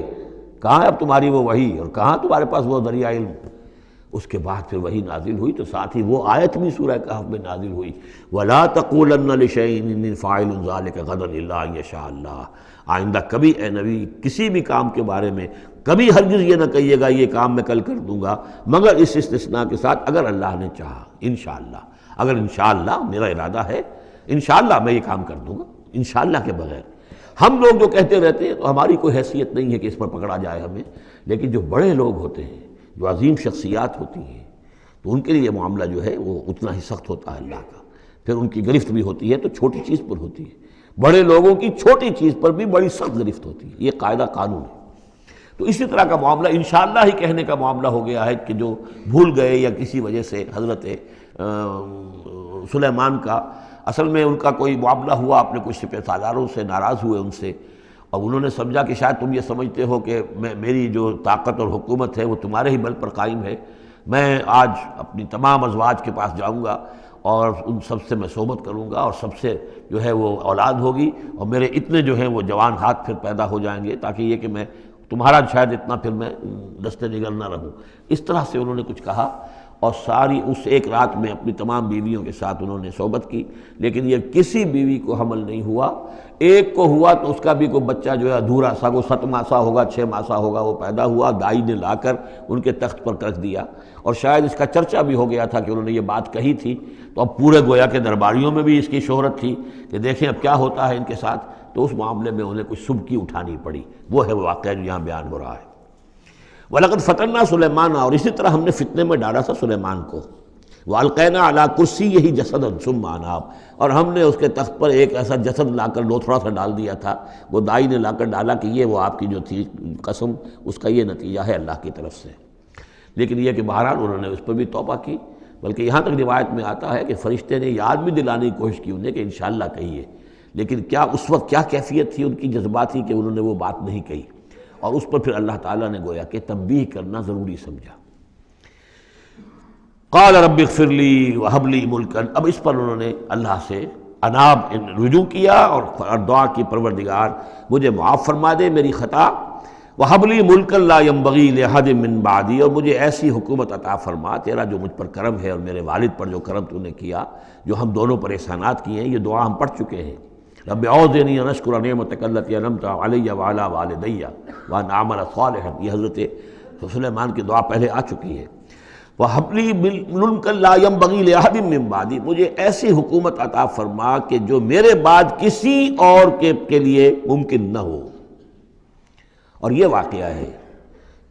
کہاں ہے اب تمہاری وہ وحی اور کہاں تمہارے پاس وہ ذریعہ علم۔ اس کے بعد پھر وحی نازل ہوئی تو ساتھ ہی وہ آیت بھی سورہ کہف میں نازل ہوئی وَلَا تَقُولَنَّ لِشَيْءٍ إِنِّي فَاعِلٌ ذَلِكَ غَدًا إِلَّا أَن يَشَاءَ اللَّهُ، آئندہ کبھی اے نبی کسی بھی کام کے بارے میں کبھی ہرگز یہ نہ کہیے گا یہ کام میں کل کر دوں گا مگر اس استثناء کے ساتھ اگر اللہ نے چاہا، انشاءاللہ، اگر انشاءاللہ میرا ارادہ ہے انشاءاللہ میں یہ کام کر دوں گا، انشاءاللہ کے بغیر۔ ہم لوگ جو کہتے رہتے ہیں تو ہماری کوئی حیثیت نہیں ہے کہ اس پر پکڑا جائے ہمیں، لیکن جو بڑے لوگ ہوتے ہیں، جو عظیم شخصیات ہوتی ہیں، تو ان کے لیے یہ معاملہ جو ہے وہ اتنا ہی سخت ہوتا ہے اللہ کا، پھر ان کی گرفت بھی ہوتی ہے تو چھوٹی چیز پر ہوتی ہے، بڑے لوگوں کی چھوٹی چیز پر بھی بڑی سخت گرفت ہوتی ہے، یہ قاعدہ قانون ہے۔ تو اسی طرح کا معاملہ انشاءاللہ ہی کہنے کا معاملہ ہو گیا ہے کہ جو بھول گئے یا کسی وجہ سے حضرت سلیمان کا اصل میں ان کا کوئی معاملہ ہوا، اپنے کچھ سپہ سالاروں سے ناراض ہوئے ان سے، اور انہوں نے سمجھا کہ شاید تم یہ سمجھتے ہو کہ میری جو طاقت اور حکومت ہے وہ تمہارے ہی بل پر قائم ہے، میں آج اپنی تمام ازواج کے پاس جاؤں گا اور ان سب سے میں صحبت کروں گا اور سب سے جو ہے وہ اولاد ہوگی، اور میرے اتنے جو ہیں وہ جوان ہاتھ پھر پیدا ہو جائیں گے تاکہ یہ کہ میں تمہارا شاید اتنا پھر میں دست نگر نہ رہوں۔ اس طرح سے انہوں نے کچھ کہا اور ساری اس ایک رات میں اپنی تمام بیویوں کے ساتھ انہوں نے صحبت کی، لیکن یہ کسی بیوی کو حمل نہیں ہوا، ایک کو ہوا تو اس کا بھی کوئی بچہ جو ہے ادھورا سا، وہ 7 ماسہ ہوگا 6 ماسہ ہوگا، وہ پیدا ہوا، دائی نے لا کر ان کے تخت پر رکھ دیا، اور شاید اس کا چرچا بھی ہو گیا تھا کہ انہوں نے یہ بات کہی تھی، تو اب پورے گویا کے درباریوں میں بھی اس کی شہرت تھی کہ دیکھیں اب کیا ہوتا ہے ان کے ساتھ، تو اس معاملے میں انہیں کچھ سبکی اٹھانی پڑی، وہ ہے وہ واقعہ جو یہاں بیان ہو رہا ہے۔ وَلَقَدْ فَتَنَّا سُلَيْمَانَ، اور اسی طرح ہم نے فتنے میں ڈالا تھا سلیمان کو، وَأَلْقَيْنَا عَلَىٰ كُرْسِيِّهِ جَسَدًا ثُمَّ أَنَابَ، اور ہم نے اس کے تخت پر ایک ایسا جسد لا کر لوتھڑا سا ڈال دیا تھا، وہ دائی نے لا کر ڈالا کہ یہ وہ آپ کی جو تھی قسم، اس کا یہ نتیجہ ہے اللہ کی طرف سے۔ لیکن یہ کہ بہرحال انہوں نے اس پر بھی توبہ کی، بلکہ یہاں تک روایت میں آتا ہے کہ فرشتے نے یاد بھی دلانے کی کوشش کی انہیں کہ انشاءاللہ کہیے، لیکن کیا اس وقت کیا کیفیت تھی ان کی جذباتی کہ انہوں نے وہ بات نہیں کہی، اور اس پر پھر اللہ تعالیٰ نے گویا کہ تنبیہ کرنا ضروری سمجھا۔ قال رب اغفر لی وہب لی ملکا، اب اس پر انہوں نے اللہ سے اناب رجوع کیا اور دعا کی پروردگار مجھے معاف فرما دے میری خطا، وہب لی ملکا لا ينبغی لأحد من بعدی، اور مجھے ایسی حکومت عطا فرما، تیرا جو مجھ پر کرم ہے اور میرے والد پر جو کرم تو نے کیا، جو ہم دونوں پر احسانات کیے ہیں، یہ دعا ہم پڑھ چکے ہیں، رب اعوذنی ان اشکر نعمتک التی انعمت علی وعلی والدی وان اعمل صالحا، یہ حضرت سلیمان کی دعا پہلے آ چکی ہے۔ وَهَبْ لِي مُلْكًا لَا يَنبَغِي لِأَحَدٍ مِّن بَعْدِي، مجھے ایسی حکومت عطا فرما کہ جو میرے بعد کسی اور کے لیے ممکن نہ ہو۔ اور یہ واقعہ ہے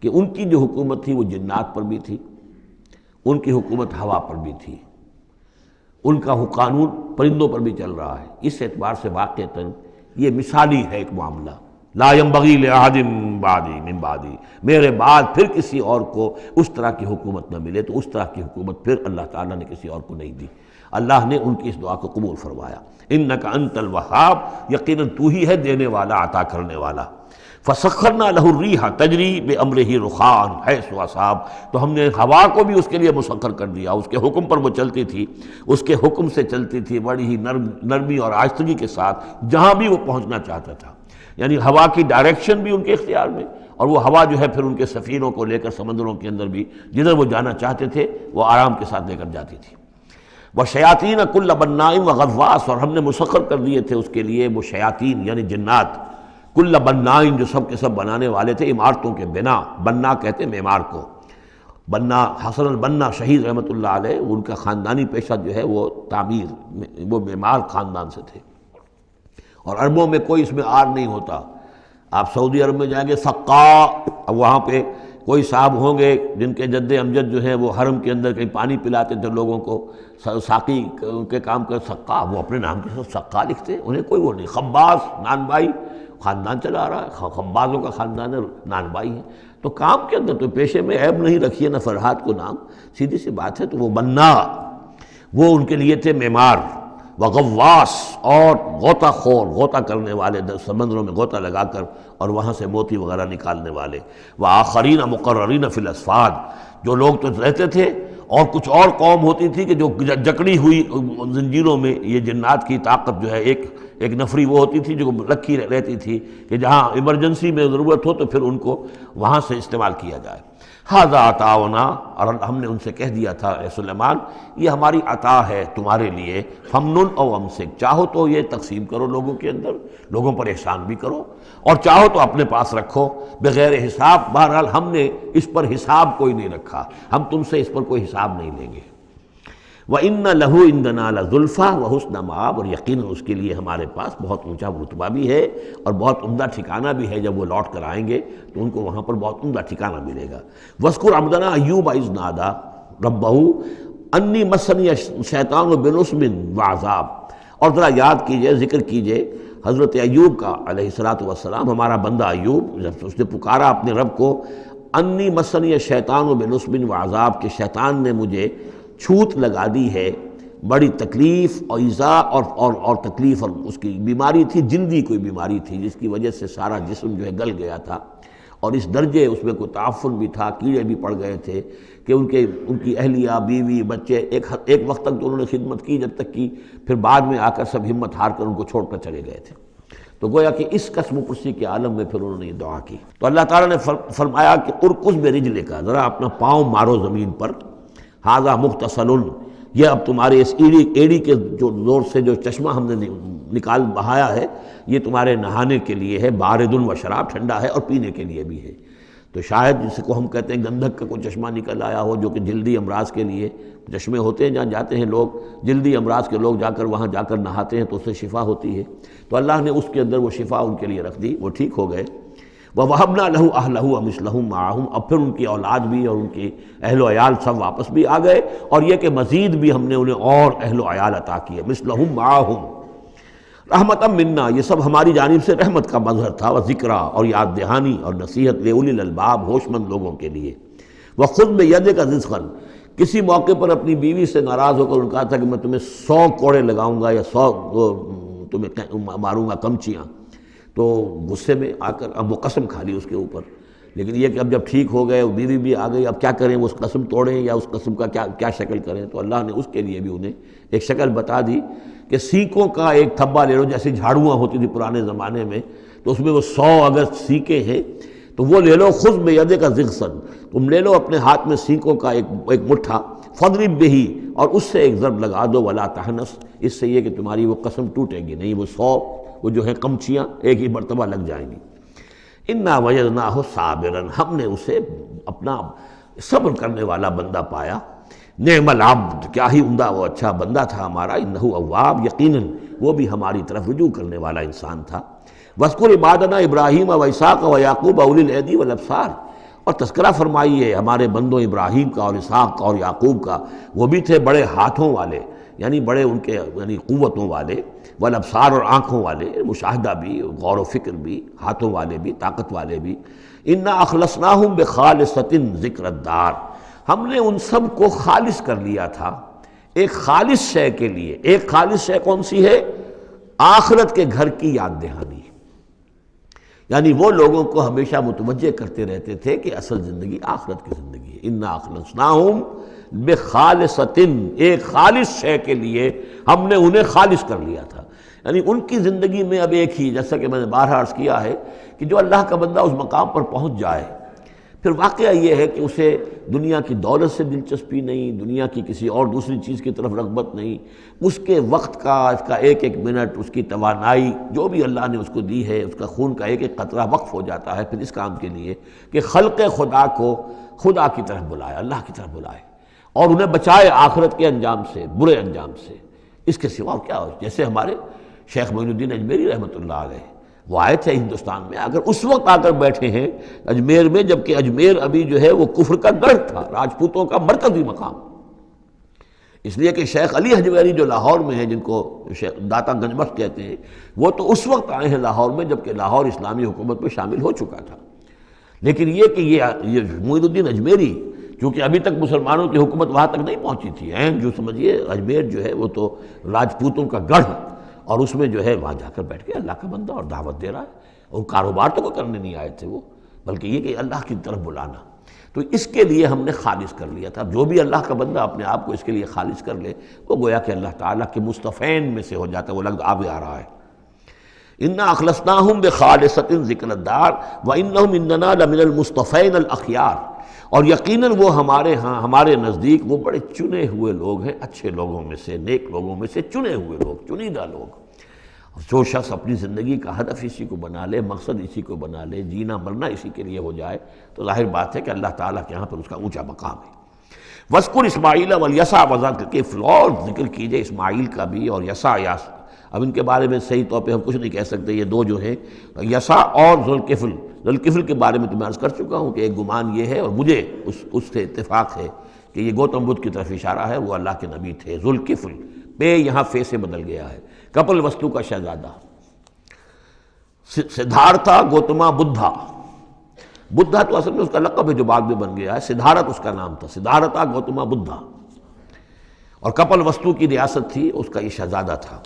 کہ ان کی جو حکومت تھی وہ جنات پر بھی تھی، ان کی حکومت ہوا پر بھی تھی، ان کا قانون پرندوں پر بھی چل رہا ہے۔ اس اعتبار سے واقعتاً یہ مثالی ہے ایک معاملہ، لا ينبغی لأحد من بعدی، میرے بعد پھر کسی اور کو اس طرح کی حکومت نہ ملے، تو اس طرح کی حکومت پھر اللہ تعالیٰ نے کسی اور کو نہیں دی۔ اللہ نے ان کی اس دعا کو قبول فرمایا، انک انت الوہاب، یقیناً تو ہی ہے دینے والا، عطا کرنے والا۔ فسخرنا لہ الریح تجری بامرہ رخاء حیث اصاب، تو ہم نے ہوا کو بھی اس کے لیے مسخر کر دیا، اس کے حکم پر وہ چلتی تھی، اس کے حکم سے چلتی تھی بڑی ہی نرمی اور آہستگی کے ساتھ، جہاں بھی وہ پہنچنا چاہتا تھا، یعنی ہوا کی ڈائریکشن بھی ان کے اختیار میں، اور وہ ہوا جو ہے پھر ان کے سفینوں کو لے کر سمندروں کے اندر بھی جدھر وہ جانا چاہتے تھے وہ آرام کے ساتھ لے کر جاتی تھی۔ وَشَيَاطِينَ كُلَّ بَنَّاءٍ وَغَوَّاصٍ، اور ہم نے مسخر کر دیے تھے اس کے لیے وہ شیاطین یعنی جنات، کل بنائن جو سب کے سب بنانے والے تھے، عمارتوں کے بنا، بنا کہتے ہیں معمار کو۔ بنا حسن البنا شہید رحمۃ اللہ علیہ، ان کا خاندانی پیشہ جو ہے وہ تعمیر، وہ معمار خاندان سے تھے، اور عربوں میں کوئی اس میں آر نہیں ہوتا۔ آپ سعودی عرب میں جائیں گے سقا، اب وہاں پہ کوئی صاحب ہوں گے جن کے جد امجد جو ہیں وہ حرم کے اندر کہیں پانی پلاتے تھے لوگوں کو، ساقی کے کام کر، سقا، وہ اپنے نام کے ساتھ سقا لکھتے، انہیں کوئی وہ نہیں۔ خباز نان بائی خاندان چلا رہا ہے، خبازوں کا خاندان ہے، نان بائی ہے، تو کام کے اندر تو پیشے میں عیب نہیں رکھیے نہ فرحات کو نام، سیدھی سی بات ہے۔ تو وہ بنا، وہ ان کے لیے تھے معمار، وغواص، اور غوطہ خور، غوطہ کرنے والے، سمندروں میں غوطہ لگا کر اور وہاں سے موتی وغیرہ نکالنے والے، وآخرین مقررین فی الاسفاد، جو لوگ تو رہتے تھے، اور کچھ اور قوم ہوتی تھی کہ جو جکڑی ہوئی زنجیروں میں، یہ جنات کی طاقت جو ہے ایک نفری وہ ہوتی تھی جو رکھی رہتی تھی کہ جہاں ایمرجنسی میں ضرورت ہو تو پھر ان کو وہاں سے استعمال کیا جائے۔ ھذا عطاؤنا، اور ہم نے ان سے کہہ دیا تھا اے سلیمان یہ ہماری عطا ہے تمہارے لیے، فمنن او امسک، چاہو تو یہ تقسیم کرو لوگوں کے اندر، لوگوں پر احسان بھی کرو، اور چاہو تو اپنے پاس رکھو بغیر حساب۔ بہرحال ہم نے اس پر حساب کوئی نہیں رکھا، ہم تم سے اس پر کوئی حساب نہیں لیں گے۔ وَإِنَّ لَهُ عِندَنَا لَزُلْفَىٰ وَحُسْنَ مَآبٍ، اور یقیناً اس کے لیے ہمارے پاس بہت اونچا رتبہ بھی ہے اور بہت عمدہ ٹھکانہ بھی ہے، جب وہ لوٹ کر آئیں گے تو ان کو وہاں پر بہت عمدہ ٹھکانہ ملے گا۔ وَاذْكُرْ عَبْدَنَا أَيُّوبَ إِذْ نَادَىٰ رَبَّهُ أَنِّي مَسَّنِيَ الشَّيْطَانُ بِنُصْبٍ وَعَذَابٍ، اور ذرا یاد کیجئے، ذکر کیجئے حضرت ایوب کا علیہ السلام، ہمارا بندہ ایوب، جب اس نے پکارا اپنے رب کو، انی مسنی الشیطان بنصب وعذاب، کہ شیطان نے مجھے چھوت لگا دی ہے، بڑی تکلیف اور ایذا اور تکلیف، اور اس کی بیماری تھی، جلدی کوئی بیماری تھی جس کی وجہ سے سارا جسم جو ہے گل گیا تھا، اور اس درجے اس میں کوئی تعفن بھی تھا، کیڑے بھی پڑ گئے تھے کہ ان کی اہلیہ، بیوی، بچے ایک وقت تک تو انہوں نے خدمت کی جب تک کی، پھر بعد میں آ کر سب ہمت ہار کر ان کو چھوڑ کر چلے گئے تھے۔ تو گویا کہ اس قسم و پرسی کے عالم میں پھر انہوں نے یہ دعا کی، تو اللہ تعالیٰ نے فرمایا کہ ارکض برجلک، ذرا اپنا پاؤں مارو زمین پر، ھذا مغتسل، یہ اب تمہارے اس ایڑی کے جو زور سے جو چشمہ ہم نے نکال بہایا ہے، یہ تمہارے نہانے کے لیے ہے، بارد و شراب، ٹھنڈا ہے، اور پینے کے لیے بھی ہے۔ تو شاید جس کو ہم کہتے ہیں گندھک کا کوئی چشمہ نکل آیا ہو، جو کہ جلدی امراض کے لیے چشمے ہوتے ہیں، جہاں جاتے ہیں لوگ جلدی امراض کے لوگ جا کر وہاں جا کر نہاتے ہیں تو اس سے شفا ہوتی ہے، تو اللہ نے اس کے اندر وہ شفا ان کے لیے رکھ دی، وہ ٹھیک ہو گئے۔ وَوَهَبْنَا لَهُ أَهْلَهُ وَمِثْلَهُم مَّعَهُمْ، اب پھر ان کی اولاد بھی اور ان کی اہل و عیال سب واپس بھی آ گئے، اور یہ کہ مزید بھی ہم نے انہیں اور اہل و عیال عطا کیے، مِثْلَهُم مَّعَهُمْ رحمتًا مِنَّا، یہ سب ہماری جانب سے رحمت کا مظہر تھا، وذکریٰ، اور یاد دہانی اور نصیحت، لِأُولِي الْأَلْبَاب، ہوش مند لوگوں کے لیے۔ وَخُذْ بِيَدِكَ رِزْقًا، کسی موقع پر اپنی بیوی سے ناراض ہو کر ان کہا تھا کہ میں تمہیں 100 کوڑے لگاؤں گا یا 100 تمہیں ماروں گا کمچیاں. تو غصے میں آ کر اب وہ قسم کھا لی اس کے اوپر. لیکن یہ کہ اب جب ٹھیک ہو گئے, بیوی بھی آ گئی, اب کیا کریں, وہ اس قسم توڑیں یا اس قسم کا کیا شکل کریں. تو اللہ نے اس کے لیے بھی انہیں ایک شکل بتا دی کہ سینکوں کا ایک تھبا لے لو, جیسے جھاڑواں ہوتی تھی پرانے زمانے میں, تو اس میں وہ 100 اگر سینکیں ہیں تو وہ لے لو. خذ بیدک ضغثاً, تم لے لو اپنے ہاتھ میں سینکوں کا ایک مٹھا, فضرب بہ, اور اس سے ایک ضرب لگا دو, ولا تحنث, اس سے یہ کہ تمہاری وہ قسم ٹوٹے گی نہیں, وہ 100 وہ جو ہے کمچیاں ایک ہی مرتبہ لگ جائیں گی. انا وجدناہ صابرا, ہم نے اسے اپنا صبر کرنے والا بندہ پایا. نعم العبد, کیا ہی عمدہ وہ اچھا بندہ تھا ہمارا. انہ اواب, یقیناً وہ بھی ہماری طرف رجوع کرنے والا انسان تھا. واذکر عبادنا ابراہیم و اسحاق و یعقوب اولی الایدی والابصار, اور تذکرہ فرمائیے ہمارے بندوں ابراہیم کا اور اسحاق کا اور یعقوب کا, وہ بھی تھے بڑے ہاتھوں والے, یعنی بڑے ان کے یعنی قوتوں والے, والابصار, اور آنکھوں والے, مشاہدہ بھی, غور و فکر بھی, ہاتھوں والے بھی, طاقت والے بھی. انا اخلصناہم بخالصۃ ذکر الدار, ہم نے ان سب کو خالص کر لیا تھا ایک خالص شے کے لیے. ایک خالص شے کون سی ہے؟ آخرت کے گھر کی یاد دہانی. یعنی وہ لوگوں کو ہمیشہ متوجہ کرتے رہتے تھے کہ اصل زندگی آخرت کی زندگی ہے. انا اخلصناہم بخالصۃ, ایک خالص شے کے لیے ہم نے انہیں خالص کر لیا تھا. یعنی ان کی زندگی میں اب ایک ہی, جیسا کہ میں نے بارہا عرض کیا ہے کہ جو اللہ کا بندہ اس مقام پر پہنچ جائے, پھر واقعہ یہ ہے کہ اسے دنیا کی دولت سے دلچسپی نہیں, دنیا کی کسی اور دوسری چیز کی طرف رغبت نہیں. اس کے وقت کا, اس کا ایک ایک منٹ, اس کی توانائی جو بھی اللہ نے اس کو دی ہے, اس کا خون کا ایک ایک قطرہ وقف ہو جاتا ہے پھر اس کام کے لیے کہ خلق خدا کو خدا کی طرف بلائے, اللہ کی طرف بلائے, اور انہیں بچائے آخرت کے انجام سے, برے انجام سے. اس کے سوا کیا ہو. جیسے ہمارے شیخ معین الدین اجمیری رحمۃ اللہ علیہ, وہ آئے تھے ہندوستان میں, اگر اس وقت آ کر بیٹھے ہیں اجمیر میں, جبکہ اجمیر ابھی جو ہے وہ کفر کا گڑھ تھا, راجپوتوں کا مرکزی مقام. اس لیے کہ شیخ علی حجویری جو لاہور میں ہیں, جن کو داتا گنج بخش کہتے ہیں, وہ تو اس وقت آئے ہیں لاہور میں جبکہ لاہور اسلامی حکومت میں شامل ہو چکا تھا. لیکن یہ کہ یہ معین الدین اجمیری, کیونکہ ابھی تک مسلمانوں کی حکومت وہاں تک نہیں پہنچی تھی, جو سمجھیے اجمیر جو ہے وہ تو راجپوتوں کا گڑھ, اور اس میں جو ہے وہاں جا کر بیٹھ کے اللہ کا بندہ اور دعوت دے رہا ہے. اور کاروبار تو کوئی کرنے نہیں آئے تھے وہ, بلکہ یہ کہ اللہ کی طرف بلانا. تو اس کے لیے ہم نے خالص کر لیا تھا. جو بھی اللہ کا بندہ اپنے آپ کو اس کے لیے خالص کر لے, وہ گویا کہ اللہ تعالیٰ کے مصطفین میں سے ہو جاتا ہے. وہ لفظ آگے آ رہا ہے, انا اخلصناہم بخالصۃ ذکر الدار وانہم اننا لمن المصطفین الاخیار, اور یقیناً وہ ہمارے ہاں, ہمارے نزدیک وہ بڑے چنے ہوئے لوگ ہیں, اچھے لوگوں میں سے, نیک لوگوں میں سے چنے ہوئے لوگ, چنیدہ لوگ. جو شخص اپنی زندگی کا ہدف اسی کو بنا لے, مقصد اسی کو بنا لے, جینا مرنا اسی کے لیے ہو جائے, تو ظاہر بات ہے کہ اللہ تعالیٰ کے یہاں پر اس کا اونچا مقام ہے. وَاذْكُرْ اسماعیل والیسع وذا کفل, اور ذکر کیجئے اسماعیل کا بھی اور یسع. اب ان کے بارے میں صحیح طور پہ ہم کچھ نہیں کہہ سکتے, یہ دو جو ہیں یسع اور ذوالکفل. ذوالکفل کے بارے میں تو میں عرض کر چکا ہوں کہ ایک گمان یہ ہے, اور مجھے اس سے اتفاق ہے کہ یہ گوتم بدھ کی طرف اشارہ ہے, وہ اللہ کے نبی تھے. ذوالکفل, پے یہاں فے سے بدل گیا ہے, کپل وستو کا شہزادہ. سدھارتھا گوتما بدھا, بدھا تو اصل میں اس کا لقب ہے جو بعد میں بن گیا ہے, سدھارتھ اس کا نام تھا, سدھارتھا گوتما بدھا. اور کپل وستو کی ریاست تھی, اس کا یہ شہزادہ تھا.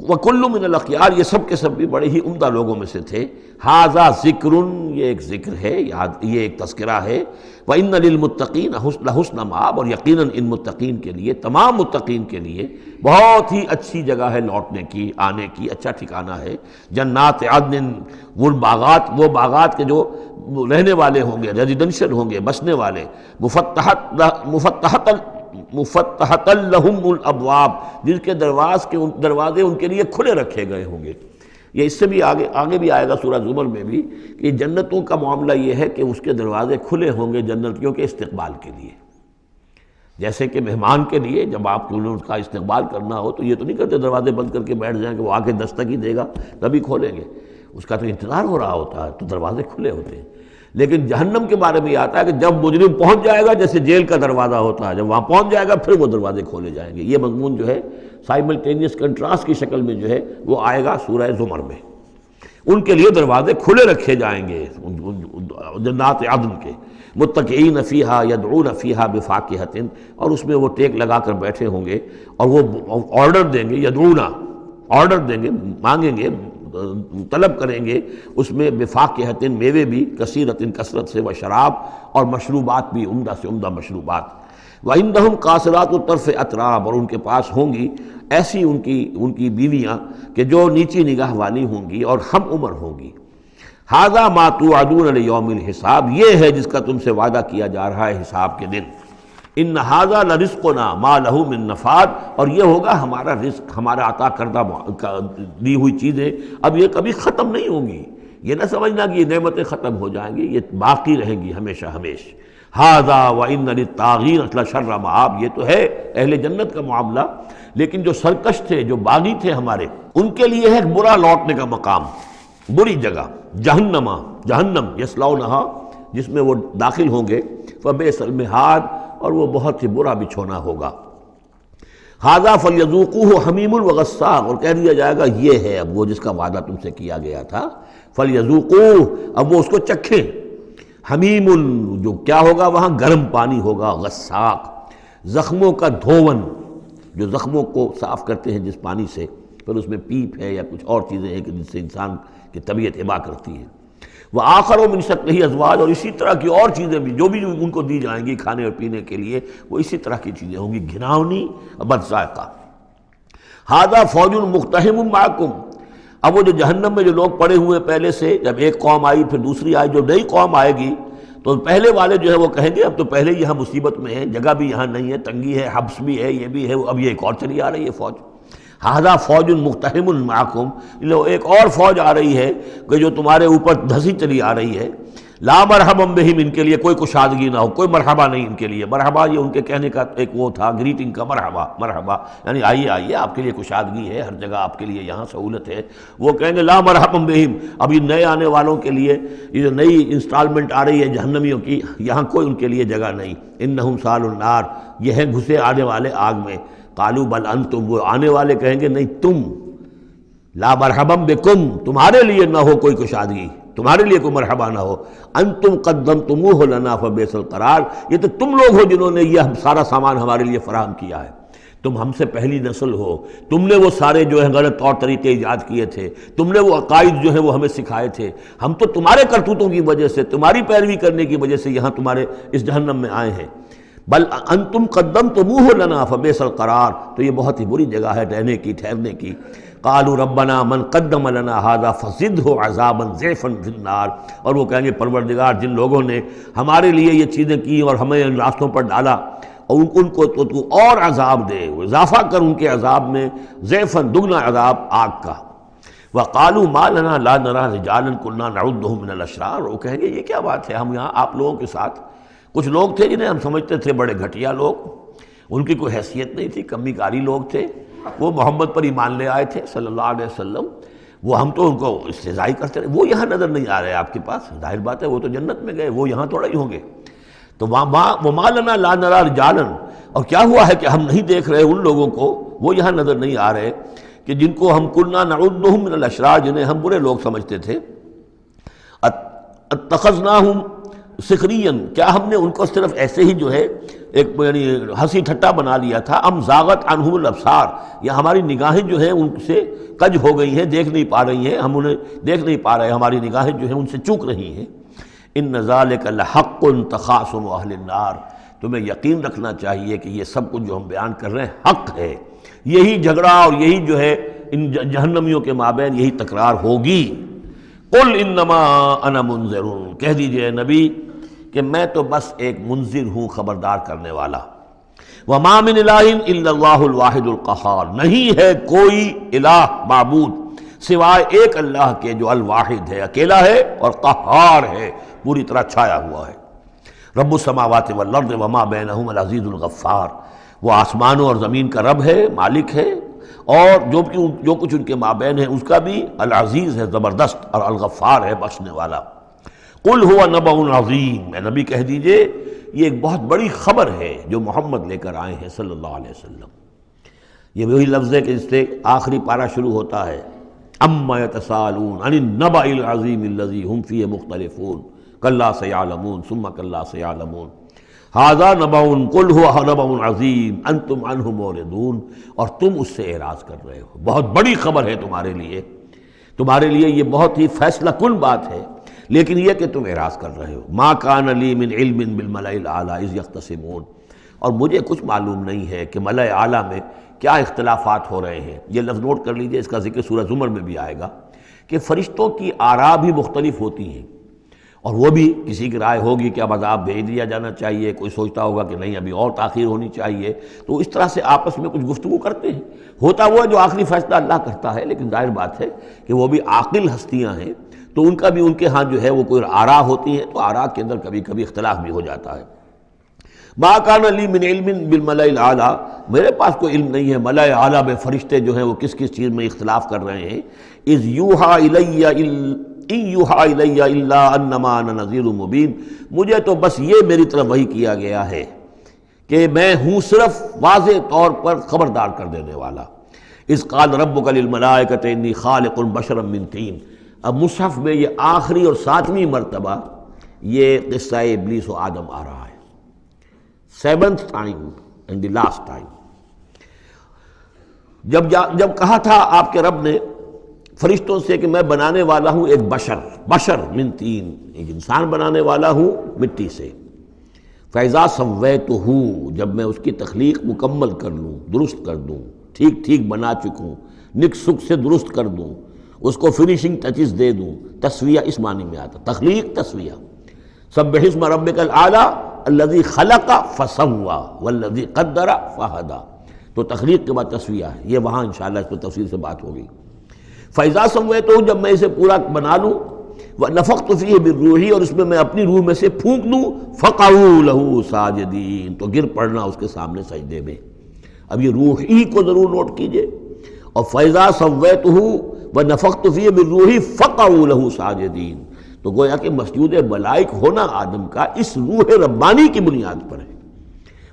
وَكُلُّ مِنَ الْأَخْيَارِ, یہ سب کے سب بھی بڑے ہی عمدہ لوگوں میں سے تھے. ھذا ذکر, یہ ایک ذکر ہے, یہ ایک تذکرہ ہے. وَإِنَّ لِلْمُتَّقِينَ لَحُسْنَ مآب, اور یقیناً ان متقین کے لیے, تمام متقین کے لیے بہت ہی اچھی جگہ ہے لوٹنے کی, آنے کی, اچھا ٹھکانہ ہے. جنات عدن, وہ باغات کے جو رہنے والے ہوں گے, ریزیڈنشل ہوں گے, بسنے والے. مفتحۃ لہم الابواب, جن کے دروازے ان کے لیے کھلے رکھے گئے ہوں گے. یہ اس سے بھی آگے بھی آئے گا سورہ زمر میں بھی کہ جنتوں کا معاملہ یہ ہے کہ اس کے دروازے کھلے ہوں گے جنتیوں کے استقبال کے لیے. جیسے کہ مہمان کے لیے جب آپ کو اس کا استقبال کرنا ہو تو یہ تو نہیں کرتے دروازے بند کر کے بیٹھ جائیں کہ وہ آ کے دستک ہی دے گا تبھی کھولیں گے, اس کا تو انتظار ہو رہا ہوتا ہے, تو دروازے کھلے ہوتے ہیں. لیکن جہنم کے بارے میں یہ آتا ہے کہ جب مجرم پہنچ جائے گا, جیسے جیل کا دروازہ ہوتا ہے, جب وہاں پہنچ جائے گا پھر وہ دروازے کھولے جائیں گے. یہ مضمون جو ہے سائملٹینیس کنٹراسٹ کی شکل میں جو ہے وہ آئے گا سورہ زمر میں. ان کے لیے دروازے کھلے رکھے جائیں گے جنات عدن کے. متکئین فیہا یدعون فیہا بفاکہۃ, اور اس میں وہ ٹیک لگا کر بیٹھے ہوں گے اور وہ آرڈر دیں گے, یدعونا آرڈر دیں گے، مانگیں گے، طلب کریں گے اس میں بفاکہۃ میوے بھی، کثیرۃ کثرت سے، و شراب اور مشروبات بھی، عمدہ سے عمدہ مشروبات۔ وعندہم قاصرات الطرف اتراب، اور ان کے پاس ہوں گی ایسی ان کی بیویاں کہ جو نیچی نگاہ والی ہوں گی اور ہم عمر ہوں گی۔ ھذا ما توعدون لیوم الحساب، یہ ہے جس کا تم سے وعدہ کیا جا رہا ہے حساب کے دن۔ ان ھذا لرزقنا ما لہ من نفاد، اور یہ ہوگا ہمارا رزق، ہمارا عطا کردہ دی ہوئی چیزیں اب یہ کبھی ختم نہیں ہوں گی۔ یہ نہ سمجھنا کہ یہ نعمتیں ختم ہو جائیں گی، یہ باقی رہیں گی ہمیشہ ہمیش۔ ھذا وان للطاغین لشر مآب، یہ تو ہے اہل جنت کا معاملہ، لیکن جو سرکش تھے، جو باغی تھے ہمارے، ان کے لیے ہے برا لوٹنے کا مقام، بری جگہ، جہنم یصلونھا، جس میں وہ داخل ہوں گے، فبئس المہاد، اور وہ بہت ہی برا بچھونا ہوگا۔ ھذا فلیذوقوہ حمیم وغساق، اور کہہ دیا جائے گا یہ ہے اب وہ جس کا وعدہ تم سے کیا گیا تھا، فلیذوقوہ، اب وہ اس کو چکھیں۔ حمیم، جو کیا ہوگا وہاں، گرم پانی ہوگا، غساق، زخموں کا دھون، جو زخموں کو صاف کرتے ہیں جس پانی سے، پھر اس میں پیپ ہے یا کچھ اور چیزیں ہیں کہ جس سے انسان کی طبیعت ابا کرتی ہے۔ وآخر من شکلہ ازواج، اور اسی طرح کی اور چیزیں بھی جو بھی ان کو دی جائیں گی کھانے اور پینے کے لیے، وہ اسی طرح کی چیزیں ہوں گی، گھناؤنی اور بد ذائقہ۔ ھذا فوج مقتحم معکم، اب وہ جو جہنم میں جو لوگ پڑے ہوئے پہلے سے، جب ایک قوم آئی پھر دوسری آئی، جو نئی قوم آئے گی تو پہلے والے جو ہے وہ کہیں گے اب تو پہلے یہاں مصیبت میں ہیں، جگہ بھی یہاں نہیں ہے، تنگی ہے، حبس بھی ہے، یہ بھی ہے، اب یہ ایک اور چلی آ رہی ہے فوج۔ ھذا فوج مقتحم معکم، ایک اور فوج آ رہی ہے کہ جو تمہارے اوپر دھسی چلی آ رہی ہے۔ لا مرحبا بہم، ان کے لیے کوئی کشادگی نہ ہو، کوئی مرحبا نہیں ان کے لیے۔ مرحبا یہ ان کے کہنے کا ایک وہ تھا، گریٹنگ کا، مرحبا مرحبا، یعنی آئیے آئیے، آپ کے لیے کشادگی ہے، ہر جگہ آپ کے لیے یہاں سہولت ہے۔ وہ کہیں گے لا مرحبا بہم، اب یہ نئے آنے والوں کے لیے یہ جو نئی انسٹالمنٹ آ رہی ہے جہنمیوں کی، یہاں کوئی ان کے لیے جگہ نہیں۔ انہم صالوا النار، یہ ہیں گھسے آنے والے آگ میں۔ قالوا بل انتم، وہ آنے والے کہیں گے نہیں تم، لا مرحبا بکم، تمہارے لیے نہ ہو کوئی کشادگی، تمہارے لیے کوئی مرحبا نہ ہو۔ انتم قدمتموہ لنا فبئس القرار، یہ تو تم لوگ ہو جنہوں نے یہ سارا سامان ہمارے لیے فراہم کیا ہے، تم ہم سے پہلی نسل ہو، تم نے وہ سارے جو ہے غلط طور طریقے ایجاد کیے تھے، تم نے وہ عقائد جو ہے وہ ہمیں سکھائے تھے، ہم تو تمہارے کرتوتوں کی وجہ سے، تمہاری پیروی کرنے کی وجہ سے یہاں تمہارے اس جہنم میں آئے ہیں۔ بل انتم قدمتموہ لنا فبئس القرار، تو یہ بہت ہی بری جگہ ہے رہنے کی، ٹھہرنے کی۔ قالوا ربنا من قدم لنا هذا فزده عذابا ضعفا في النار، اور وہ کہیں گے پروردگار جن لوگوں نے ہمارے لیے یہ چیزیں کی اور ہمیں ان راستوں پر ڈالا، اور ان کو تو اور عذاب دے، اضافہ کر ان کے عذاب میں، ضعفا، دگنا عذاب آگ کا۔ وقالوا ما لنا لا نرى رجالا كنا نعدهم من الاشرار، وہ کہیں گے یہ کیا بات ہے، ہم یہاں آپ لوگوں کے ساتھ کچھ لوگ تھے جنہیں ہم سمجھتے تھے بڑے گھٹیا لوگ، ان کی کوئی حیثیت نہیں تھی، کمی کاری لوگ تھے، وہ محمد پر ایمان لے آئے تھے صلی اللہ علیہ وسلم، وہ ہم تو ان کو استہزائی کرتے رہے، وہ یہاں نظر نہیں آ رہے آپ کے پاس، ظاہر بات ہے وہ تو جنت میں گئے، وہ یہاں تھوڑا ہی ہوں گے۔ تو وما لنا لا نرى رجالا، اور کیا ہوا ہے کہ ہم نہیں دیکھ رہے ان لوگوں کو، وہ یہاں نظر نہیں آ رہے کہ جن کو ہم کنا نعدهم من الاشرار، جنہیں ہم برے لوگ سمجھتے تھے۔ اتخذناہم سخریا، کیا ہم نے ان کو صرف ایسے ہی جو ہے ایک یعنی ہنسی ٹھٹا بنا لیا تھا، ام زاغت عنہم الابصار، یا ہماری نگاہیں جو ہیں ان سے کج ہو گئی ہیں، دیکھ نہیں پا رہی ہیں، ہم انہیں دیکھ نہیں پا رہے، ہماری نگاہیں جو ہیں ان سے چوک رہی ہیں۔ ان ذالک لحق تخاصم اہل النار، تمہیں یقین رکھنا چاہیے کہ یہ سب کچھ جو ہم بیان کر رہے ہیں حق ہے، یہی جھگڑا اور یہی جو ہے ان جہنمیوں کے مابین یہی تکرار ہوگی۔ قل انما انا منذر، کہہ دیجئے نبی کہ میں تو بس ایک منذر ہوں، خبردار کرنے والا۔ وما من الہ الا اللہ الواحد القہار، نہیں ہے کوئی الہ معبود سوائے ایک اللہ کے جو الواحد ہے، اکیلا ہے اور قہار ہے، پوری طرح چھایا ہوا ہے۔ رب السماوات والارض وما بینہم العزیز الغفار، وہ آسمانوں اور زمین کا رب ہے، مالک ہے، اور جو کچھ ان کے مابین ہے اس کا بھی العزیز ہے، زبردست، اور الغفار ہے، بخشنے والا۔ قل هو نبأ عظیم، اے نبی کہہ دیجئے یہ ایک بہت بڑی خبر ہے جو محمد لے کر آئے ہیں صلی اللہ علیہ وسلم۔ یہ وہی لفظ ہے کہ جس سے آخری پارہ شروع ہوتا ہے، اما یتساءلون عن النبأ العظیم الذی هم فیہ مختلفون کلا سیعلمون ثم کلا سیعلمون۔ ھذا نبأ قل هو نبأ عظیم انتم عنہ معرضون، اور تم اس سے اعراض کر رہے ہو، بہت بڑی خبر ہے تمہارے لیے یہ بہت ہی فیصلہ کن بات ہے، لیکن یہ کہ تم اعراض کر رہے ہو۔ ما کان لی من علم بالملأ الاعلی اذ یختصمون، اور مجھے کچھ معلوم نہیں ہے کہ ملأ اعلیٰ میں کیا اختلافات ہو رہے ہیں۔ یہ لفظ نوٹ کر لیجئے، اس کا ذکر سورہ زمر میں بھی آئے گا کہ فرشتوں کی آراء بھی مختلف ہوتی ہیں، اور وہ بھی کسی کی رائے ہوگی کہ اب عذاب بھیج دیا جانا چاہیے، کوئی سوچتا ہوگا کہ نہیں ابھی اور تاخیر ہونی چاہیے، تو اس طرح سے آپس میں کچھ گفتگو کرتے ہیں۔ ہوتا وہ ہے جو آخری فیصلہ اللہ کرتا ہے، لیکن ظاہر بات ہے کہ وہ بھی عاقل ہستیاں ہیں، تو ان کا بھی ان کے ہاں جو ہے وہ کوئی آراء ہوتی ہے، تو آراء کے اندر کبھی کبھی اختلاف بھی ہو جاتا ہے۔ ما کان لی من علم بالملأ الاعلی، میرے پاس کوئی علم نہیں ہے ملأ اعلیٰ میں فرشتے جو ہیں وہ کس کس چیز میں اختلاف کر رہے ہیں۔ اذ یوحیٰ الی ان یوحیٰ الی الا انما انا نذیر مبین، مجھے تو بس یہ میری طرف وحی کیا گیا ہے کہ میں ہوں صرف واضح طور پر خبردار کر دینے والا۔ اذ قال ربک للملائکۃ انی خالق بشرا من طین، اب مصحف میں یہ آخری اور 7ویں مرتبہ یہ قصہ ابلیس و آدم آ رہا ہے، 7th time and the last time۔ جب کہا تھا آپ کے رب نے فرشتوں سے کہ میں بنانے والا ہوں ایک بشر من طین، ایک انسان بنانے والا ہوں مٹی سے، فَإِذَا سَوَّيْتُهُ، جب میں اس کی تخلیق مکمل کر لوں، درست کر دوں، ٹھیک بنا چکوں، نک سک سے درست کر دوں، اس کو فنیشنگ ٹچز دے دوں، تسویہ اس معنی میں آتا، تخلیق تسویہ۔ سبح اسم ربک الاعلی الذی خلق فسوی والذی قدر فہدی، تو تخلیق کے بعد تسویہ ہے، یہ وہاں انشاءاللہ اس پر تفصیل سے بات ہوگی۔ فَإِذَا سَوَّيْتُهُ، جب میں اسے پورا بنا لوں، وَنَفَخْتُ فِيهِ مِن رُوحِی، اور اس میں اپنی روح میں سے پھونک دوں، فَقَعُوا لَهُ سَاجِدِینَ، تو گر پڑنا اس کے سامنے سجدے میں۔ اب یہ روح ہی کو ضرور نوٹ کیجئے، اور فَإِذَا سَوَّيْتُهُ وَنَفَخْتُ فِيهِ مِن رُوحِی فَقَعُوا لَهُ سَاجِدِینَ، تو گویا کہ مسجود ملائک ہونا آدم کا اس روح ربانی کی بنیاد پر ہے۔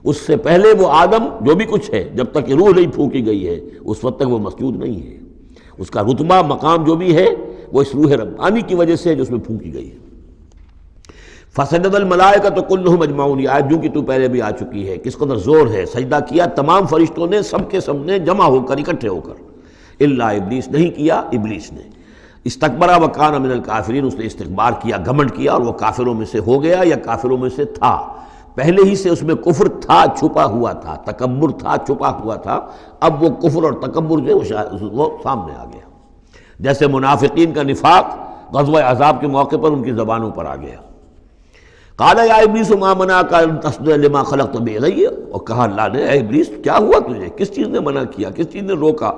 اس سے پہلے وہ آدم جو بھی کچھ ہے، جب تک یہ روح نہیں پھونکی گئی ہے اس وقت تک وہ مسجود نہیں ہے، اس کا رتبہ مقام جو بھی ہے وہ اس روح ربانی کی وجہ سے ہے جو اس میں پھونکی گئی ہے۔ فسجد الملائکۃ کلھم اجمعون، یہ آیت جو کہ تو پہلے بھی آ چکی ہے، کس قدر زور ہے، سجدہ کیا تمام فرشتوں نے، سب کے سب نے جمع ہو کر، اکٹھے ہو کر، الا ابلیس، نہیں کیا ابلیس نے، استکبر وکان من الکافرین، اس نے استکبار کیا، گھمنڈ کیا، اور وہ کافروں میں سے ہو گیا یا کافروں میں سے تھا، پہلے ہی سے اس میں کفر تھا، چھپا ہوا تھا، تکبر تھا، چھپا ہوا تھا، اب وہ کفر اور تکبر جو وہ سامنے آ گیا، جیسے منافقین کا نفاق غزوہ احزاب کے موقع پر ان کی زبانوں پر آ گیا۔ قال یا ابلیس ما منعک ان تسجد لما خلقت بیدی، اور کہا اللہ نے اے ابلیس کیا ہوا تجھے، کس چیز نے منع کیا، کس چیز نے روکا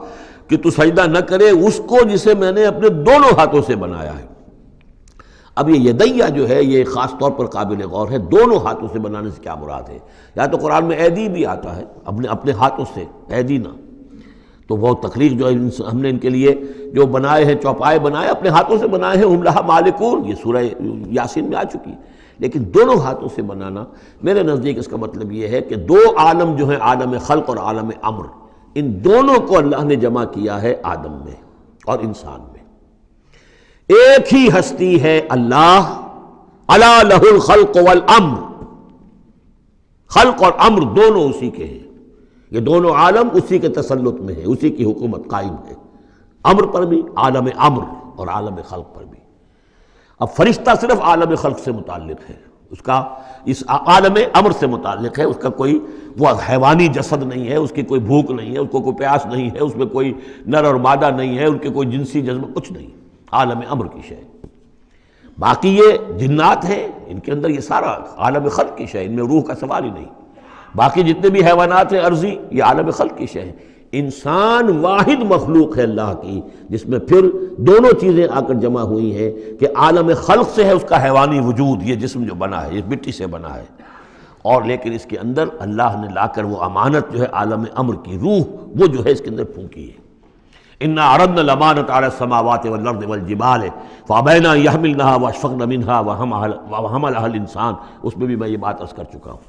کہ تو سجدہ نہ کرے اس کو جسے میں نے اپنے دونوں ہاتھوں سے بنایا ہے۔ اب یہ یدیہ جو ہے یہ خاص طور پر قابل غور ہے، دونوں ہاتھوں سے بنانے سے کیا مراد ہے؟ یا تو قرآن میں ایدی بھی آتا ہے، اپنے ہاتھوں سے، ایدینا، تو وہ تخلیق جو ہم نے ان کے لیے جو بنائے ہیں، چوپائے بنائے، اپنے ہاتھوں سے بنائے ہیں، ہم لہا مالکون، یہ سورہ یاسین میں آ چکی، لیکن دونوں ہاتھوں سے بنانا میرے نزدیک اس کا مطلب یہ ہے کہ دو عالم جو ہیں، عالم خلق اور عالم امر، ان دونوں کو اللہ نے جمع کیا ہے آدم میں اور انسان میں۔ ایک ہی ہستی ہے اللہ، الا لہ الخلق والامر، خلق اور امر دونوں اسی کے ہیں، یہ دونوں عالم اسی کے تسلط میں ہے، اسی کی حکومت قائم ہے، امر پر بھی، عالم امر اور عالم خلق پر بھی۔ اب فرشتہ صرف عالم خلق سے متعلق ہے، اس کا اس عالم امر سے متعلق ہے، اس کا کوئی وہ حیوانی جسد نہیں ہے، اس کی کوئی بھوک نہیں ہے، اس کو کوئی پیاس نہیں ہے، اس میں کوئی نر اور مادہ نہیں ہے، ان کے کوئی جنسی جذبہ کچھ نہیں، عالم امر کی شے۔ باقی یہ جنات ہیں، ان کے اندر یہ سارا عالم خلق کی شے، ان میں روح کا سوال ہی نہیں۔ باقی جتنے بھی حیوانات ہیں ارضی، یہ عالم خلق کی شے ہے۔ انسان واحد مخلوق ہے اللہ کی، جس میں پھر دونوں چیزیں آ کر جمع ہوئی ہیں کہ عالم خلق سے ہے اس کا حیوانی وجود، یہ جسم جو بنا ہے، یہ مٹی سے بنا ہے، اور لیکن اس کے اندر اللہ نے لا کر وہ امانت جو ہے عالم امر کی روح، وہ جو ہے اس کے اندر پھونکی ہے۔ انا عرضنا الامانۃ علی السماوات والارض والجبال فابین ان یحملنها واشفقن منها وحملها الانسان، اس میں بھی میں یہ بات عرض کر چکا ہوں۔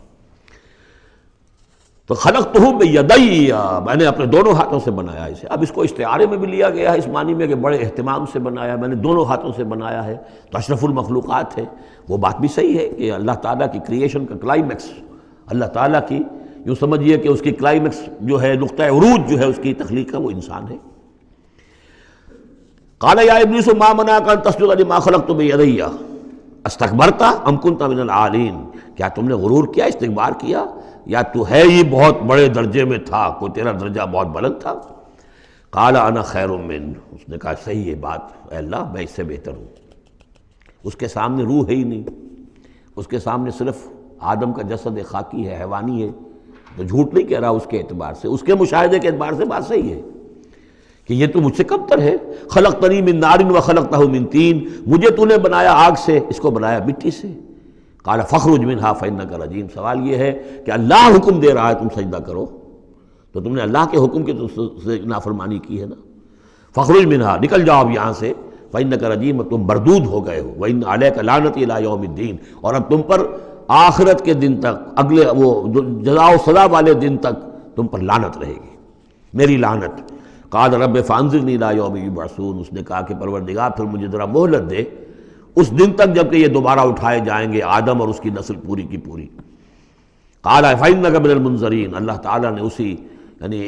تو خلقتہ بیدی، میں نے اپنے دونوں ہاتھوں سے بنایا اسے۔ اب اس کو استعارے میں بھی لیا گیا ہے اس معنی میں کہ بڑے اہتمام سے بنایا، میں نے دونوں ہاتھوں سے بنایا ہے، تو اشرف المخلوقات ہے، وہ بات بھی صحیح ہے کہ اللہ تعالیٰ کی کریشن کا کلائمیکس اللہ تعالیٰ کی یوں سمجھیے کہ اس کی کلائمیکس جو ہے، نقطہ عروج جو ہے اس کی تخلیق کا، وہ انسان ہے۔ قال یا ابلیس ما منعک ان تسجد لما خلقت بیدی استکبرت ام کنت من العالین، کیا تم نے غرور کیا، استکبار کیا، یا تو ہے ہی بہت بڑے درجے میں تھا، کوئی تیرا درجہ بہت بلند تھا؟ قال انا خیر من، اس نے کہا صحیح ہے بات، اے اللہ میں اس سے بہتر ہوں۔ اس کے سامنے روح ہے ہی نہیں، اس کے سامنے صرف آدم کا جسد خاکی ہے، حیوانی ہے، تو جھوٹ نہیں کہہ رہا اس کے اعتبار سے، اس کے مشاہدے کے اعتبار سے بات صحیح ہے کہ یہ تو مجھ سے کم تر ہے۔ خلقتنی من نار وخلقتہ من طین، مجھے تو نے بنایا آگ سے، اس کو بنایا مٹی سے۔ قال فاخرج منہا فانک رجیم، سوال یہ ہے کہ اللہ حکم دے رہا ہے تم سجدہ کرو، تو تم نے اللہ کے حکم کی تو نافرمانی کی ہے نا۔ فاخرج منہا، نکل جاؤ اب یہاں سے، فانک رجیم، تم مردود ہو گئے ہو، وان علیک لعنتی الی یوم الدین، اور اب تم پر آخرت کے دن تک، اگلے وہ جزا و سزا والے دن تک تم پر لعنت رہے گی، میری لعنت۔ قال رب فانظرنی الی یوم یبعثون، اس نے کہا کہ پروردگار پھر مجھے ذرا مہلت دے اس دن تک جب کہ یہ دوبارہ اٹھائے جائیں گے، آدم اور اس کی نسل پوری کی پوری۔ قال فانک من المنظرین، اللہ تعالیٰ نے اسی یعنی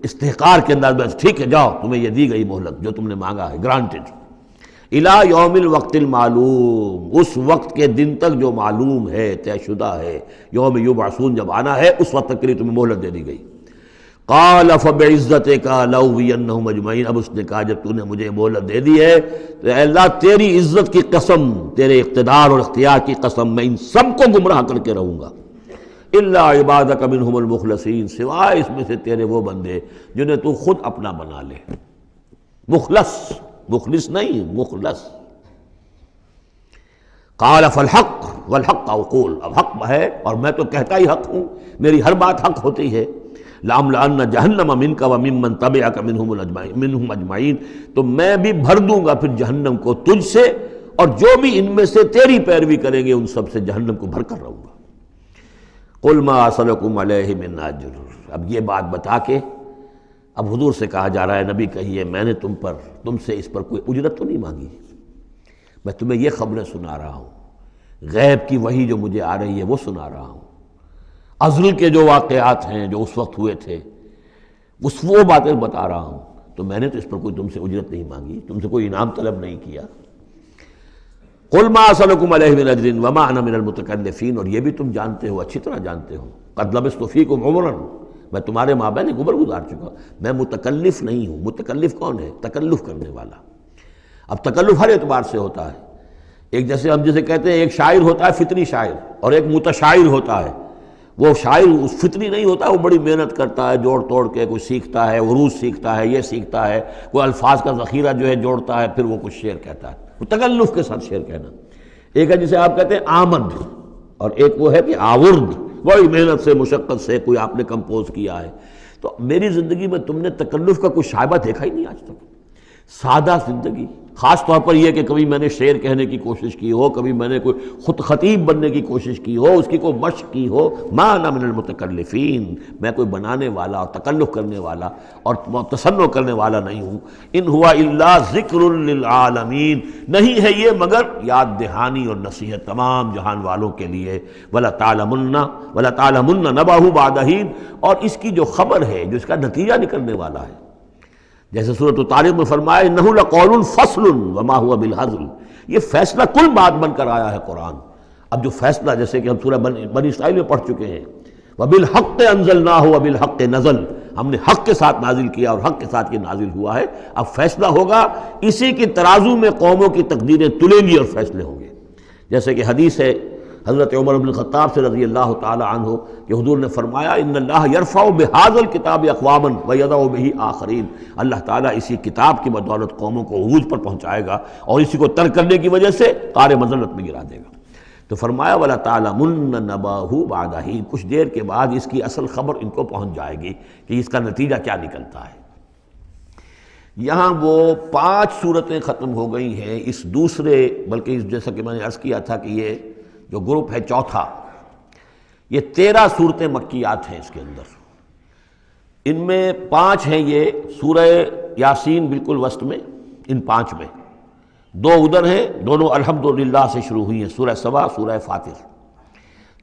استحقار کے انداز میں ٹھیک ہے جاؤ، تمہیں یہ دی گئی مہلت جو تم نے مانگا ہے، گرانٹڈ۔ الی یوم الوقت المعلوم، اس وقت کے دن تک جو معلوم ہے، طے شدہ ہے، یوم یبعثون جب آنا ہے اس وقت تک کے لیے تمہیں مہلت دے دی گئی۔ قال فبعزتک لأغوینہم اجمعین، اب اس نے کہا جب تو نے مجھے مہلت دے دی ہے تو اے اللہ تیری عزت کی قسم، تیرے اقتدار اور اختیار کی قسم، میں ان سب کو گمراہ کر کے رہوں گا۔ الا عبادک منہم المخلصین، سوائے اس میں سے تیرے وہ بندے جنہیں تو خود اپنا بنا لے، مخلص، مخلص نہیں، مخلص۔ قال فالحق والحق اقول، اب حق ہے اور میں تو کہتا ہی حق ہوں، میری ہر بات حق ہوتی ہے۔ لَأَمْلَأَنَّ جَهَنَّمَ مِنْكَ وَمِمَّنْ تَبِعَكَ مِنْهُمْ أَجْمَعِينَ، تو میں بھی بھر دوں گا پھر جہنم کو تجھ سے، اور جو بھی ان میں سے تیری پیروی کریں گے ان سب سے جہنم کو بھر کر رہوں گا۔ قُلْ مَا أَسْأَلُكُمْ عَلَيْهِ مِنْ أَجْرٍ، اب یہ بات بتا کے اب حضور سے کہا جا رہا ہے نبی کہیے میں نے تم سے اس پر کوئی اجرت تو نہیں مانگی، میں تمہیں یہ خبریں سنا رہا ہوں، غیب کی وحی جو مجھے آ رہی ہے وہ سنا رہا ہوں، ازل کے جو واقعات ہیں جو اس وقت ہوئے تھے وہ باتیں بتا رہا ہوں، تو میں نے تو اس پر کوئی تم سے اجرت نہیں مانگی، تم سے کوئی انعام طلب نہیں کیا۔ قُلْ مَا أَسْأَلُكُمْ عَلَيْهِ مِنْ أَجْرٍ وَمَا أَنَا مِنَ الْمُتَكَلِّفِينَ، اور یہ بھی تم جانتے ہو، اچھی طرح جانتے ہو، قَدْ لَبِثْتُ فِيكُمْ عُمُرًا، میں تمہارے مابین ایک عمر گزار چکا، میں متکلف نہیں ہوں۔ متکلف کون ہے؟ تکلف کرنے والا۔ اب تکلف ہر اعتبار سے ہوتا ہے، ایک جیسے ہم جسے کہتے ہیں ایک شاعر ہوتا ہے فطری شاعر، اور ایک متشاعر ہوتا ہے۔ وہ شاعر اس فطری نہیں ہوتا، وہ بڑی محنت کرتا ہے، جوڑ توڑ کے کوئی سیکھتا ہے، عروض سیکھتا ہے، یہ سیکھتا ہے، کوئی الفاظ کا ذخیرہ جو ہے جوڑتا ہے، پھر وہ کچھ شعر کہتا ہے، وہ تکلف کے ساتھ شعر کہنا۔ ایک ہے جسے آپ کہتے ہیں آمد، اور ایک وہ ہے کہ آورد، بڑی محنت سے مشقت سے کوئی آپ نے کمپوز کیا ہے۔ تو میری زندگی میں تم نے تکلف کا کوئی شائبہ دیکھا ہی نہیں آج تک، سادہ زندگی، خاص طور پر یہ کہ کبھی میں نے شعر کہنے کی کوشش کی ہو، کبھی میں نے کوئی خود خطیب بننے کی کوشش کی ہو، اس کی کوئی مشق کی ہو۔ ما انا من المتکلفین، میں کوئی بنانے والا اور تکلف کرنے والا اور تصنع کرنے والا نہیں ہوں۔ ان ہوا الا ذکر للعالمین، نہیں ہے یہ مگر یاد دہانی اور نصیحت تمام جہان والوں کے لیے۔ وَلَا تَعْلَمُنَّ نَبَأَهُ بَعْدَ حِینٍ، اور اس کی جو خبر ہے، جو اس کا نتیجہ نکلنے والا ہے، جیسے سورۃ الطارق میں فرمایا انہ لقول فصل وما هو بالہزل، یہ فیصلہ کل بات بن کر آیا ہے قرآن۔ اب جو فیصلہ، جیسے کہ ہم سورہ بنی اسرائیل میں پڑھ چکے ہیں، وبالحق انزلناہ وبالحق نزل، ہم نے حق کے ساتھ نازل کیا اور حق کے ساتھ یہ نازل ہوا ہے۔ اب فیصلہ ہوگا، اسی کی ترازو میں قوموں کی تقدیریں تلیں گی اور فیصلے ہوں گے۔ جیسے کہ حدیث ہے حضرت عمر بن الخطاب سے رضی اللہ تعالی عنہ کہ حضور نے فرمایا ان اللہ یرفع بہذا الکتاب اقواما ویضع بہ آخرین، اللہ تعالیٰ اسی کتاب کی بدولت قوموں کو عروج پر پہنچائے گا اور اسی کو ترک کرنے کی وجہ سے قعر مذلت میں گرا دے گا۔ تو فرمایا وَلَا تَعْلَمُنَّ نَبَأَهُ بَعْدَ حِینٍ، کچھ دیر کے بعد اس کی اصل خبر ان کو پہنچ جائے گی کہ اس کا نتیجہ کیا نکلتا ہے۔ یہاں وہ 5 صورتیں ختم ہو گئی ہیں اس دوسرے، بلکہ جیسا کہ میں نے عرض کیا تھا کہ یہ جو گروپ ہے چوتھا، یہ 13 صورتیں مکیات ہیں اس کے اندر۔ ان میں 5 ہیں یہ سورہ یاسین بالکل وسط میں، ان 5 میں 2 ادھر ہیں، دونوں الحمدللہ سے شروع ہوئی ہیں، سورہ سبا، سورہ فاطر۔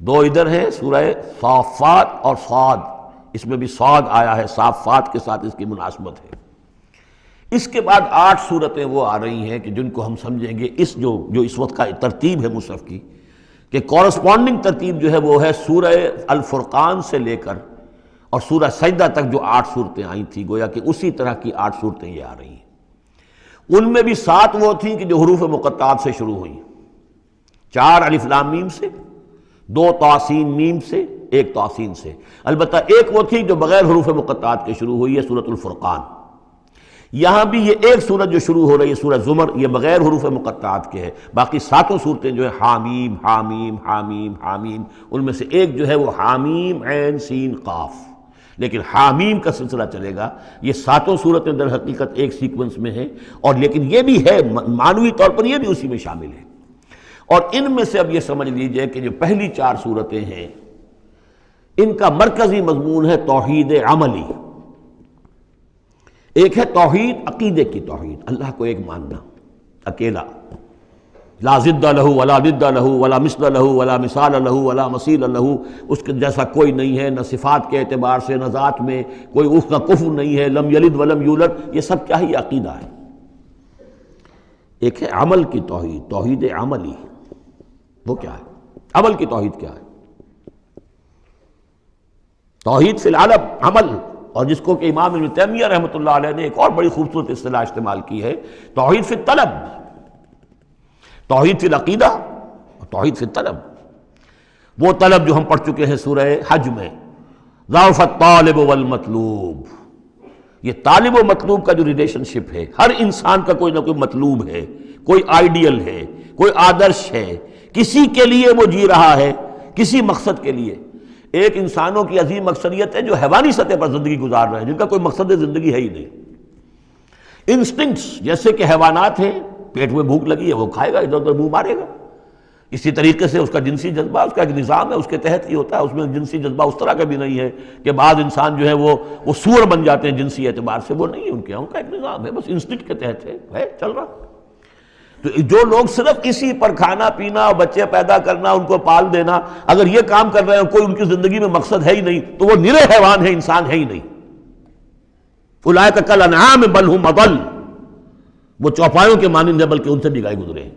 دو ادھر ہیں سورہ صافات اور صاد، اس میں بھی صاد آیا ہے، صافات کے ساتھ اس کی مناسبت ہے۔ اس کے بعد 8 صورتیں وہ آ رہی ہیں کہ جن کو ہم سمجھیں گے اس جو اس وقت کا ترتیب ہے مصحف کی، کہ کورسپونڈنگ ترتیب جو ہے وہ ہے سورہ الفرقان سے لے کر اور سورہ سجدہ تک جو 8 صورتیں آئی تھیں، گویا کہ اسی طرح کی 8 صورتیں یہ آ رہی ہیں۔ ان میں بھی 7 وہ تھیں کہ جو حروف مقطعات سے شروع ہوئیں، 4 الف لام میم سے، 2 طاسین میم سے، 1 طاسین سے، البتہ ایک وہ تھی جو بغیر حروف مقطعات کے شروع ہوئی ہے، سورۃ الفرقان۔ یہاں بھی یہ ایک سورت جو شروع ہو رہی ہے سورہ زمر، یہ بغیر حروف مقطعات کے ہے، باقی 7 صورتیں جو ہے حامیم حامیم حامیم حامیم، ان میں سے ایک جو ہے وہ حامیم عین سین قاف، لیکن حامیم کا سلسلہ چلے گا۔ یہ 7 صورتیں در حقیقت ایک سیکونس میں ہیں، اور لیکن یہ بھی ہے معنوی طور پر یہ بھی اسی میں شامل ہے۔ اور ان میں سے اب یہ سمجھ لیجئے کہ جو پہلی 4 صورتیں ہیں ان کا مرکزی مضمون ہے توحید عملی۔ ایک ہے توحید عقیدے کی توحید، اللہ کو ایک ماننا اکیلا، لا ضد لہ ولا ند لہ ولا مثل لہ ولا مثال لہ ولا مثیل لہ، اس کے جیسا کوئی نہیں ہے، نہ صفات کے اعتبار سے نہ ذات میں، کوئی اس کا کفر نہیں ہے، لم یلد ولم یولد، یہ سب کیا ہے؟ یہ عقیدہ ہے۔ ایک ہے عمل کی توحید، توحید عملی، وہ کیا ہے؟ عمل کی توحید کیا ہے؟ توحید فی العالم عمل، اور جس کو کہ امام ابن تیمیہ رحمۃ اللہ علیہ نے ایک اور بڑی خوبصورت اصطلاح استعمال کی ہے، توحید فی الطلب، توحید فی العقیدہ اور توحید فی الطلب۔ وہ طلب جو ہم پڑھ چکے ہیں سورہ حج میں، ضعف الطالب والمطلوب، یہ طالب و مطلوب کا جو ریلیشن شپ ہے، ہر انسان کا کوئی نہ کوئی مطلوب ہے، کوئی آئیڈیل ہے، کوئی آدرش ہے، کسی کے لیے وہ جی رہا ہے، کسی مقصد کے لیے۔ ایک انسانوں کی عظیم اکثریت ہے جو حیوانی سطح پر زندگی گزار رہے ہیں، جن کا کوئی مقصد زندگی ہے ہی نہیں۔ انسٹنکٹس، جیسے کہ حیوانات ہیں، پیٹ میں بھوک لگی ہے وہ کھائے گا، ادھر ادھر منہ مارے گا، اسی طریقے سے اس کا جنسی جذبہ، اس کا ایک نظام ہے، اس کے تحت ہی ہوتا ہے۔ اس میں جنسی جذبہ اس طرح کا بھی نہیں ہے کہ بعض انسان جو ہے وہ سور بن جاتے ہیں جنسی اعتبار سے، وہ نہیں ہے، ان کا ایک نظام ہے، بس انسٹنکٹ کے تحت ہے چل رہا۔ تو جو لوگ صرف اسی پر کھانا پینا، بچے پیدا کرنا، ان کو پال دینا، اگر یہ کام کر رہے ہیں، کوئی ان کی زندگی میں مقصد ہے ہی نہیں، تو وہ نرے حیوان ہیں، انسان ہے ہی نہیں۔ اولئک کالانعام بل ھم اضل، وہ چوپایوں کے مانند ہیں بلکہ ان سے بھی گئے گزرے ہیں۔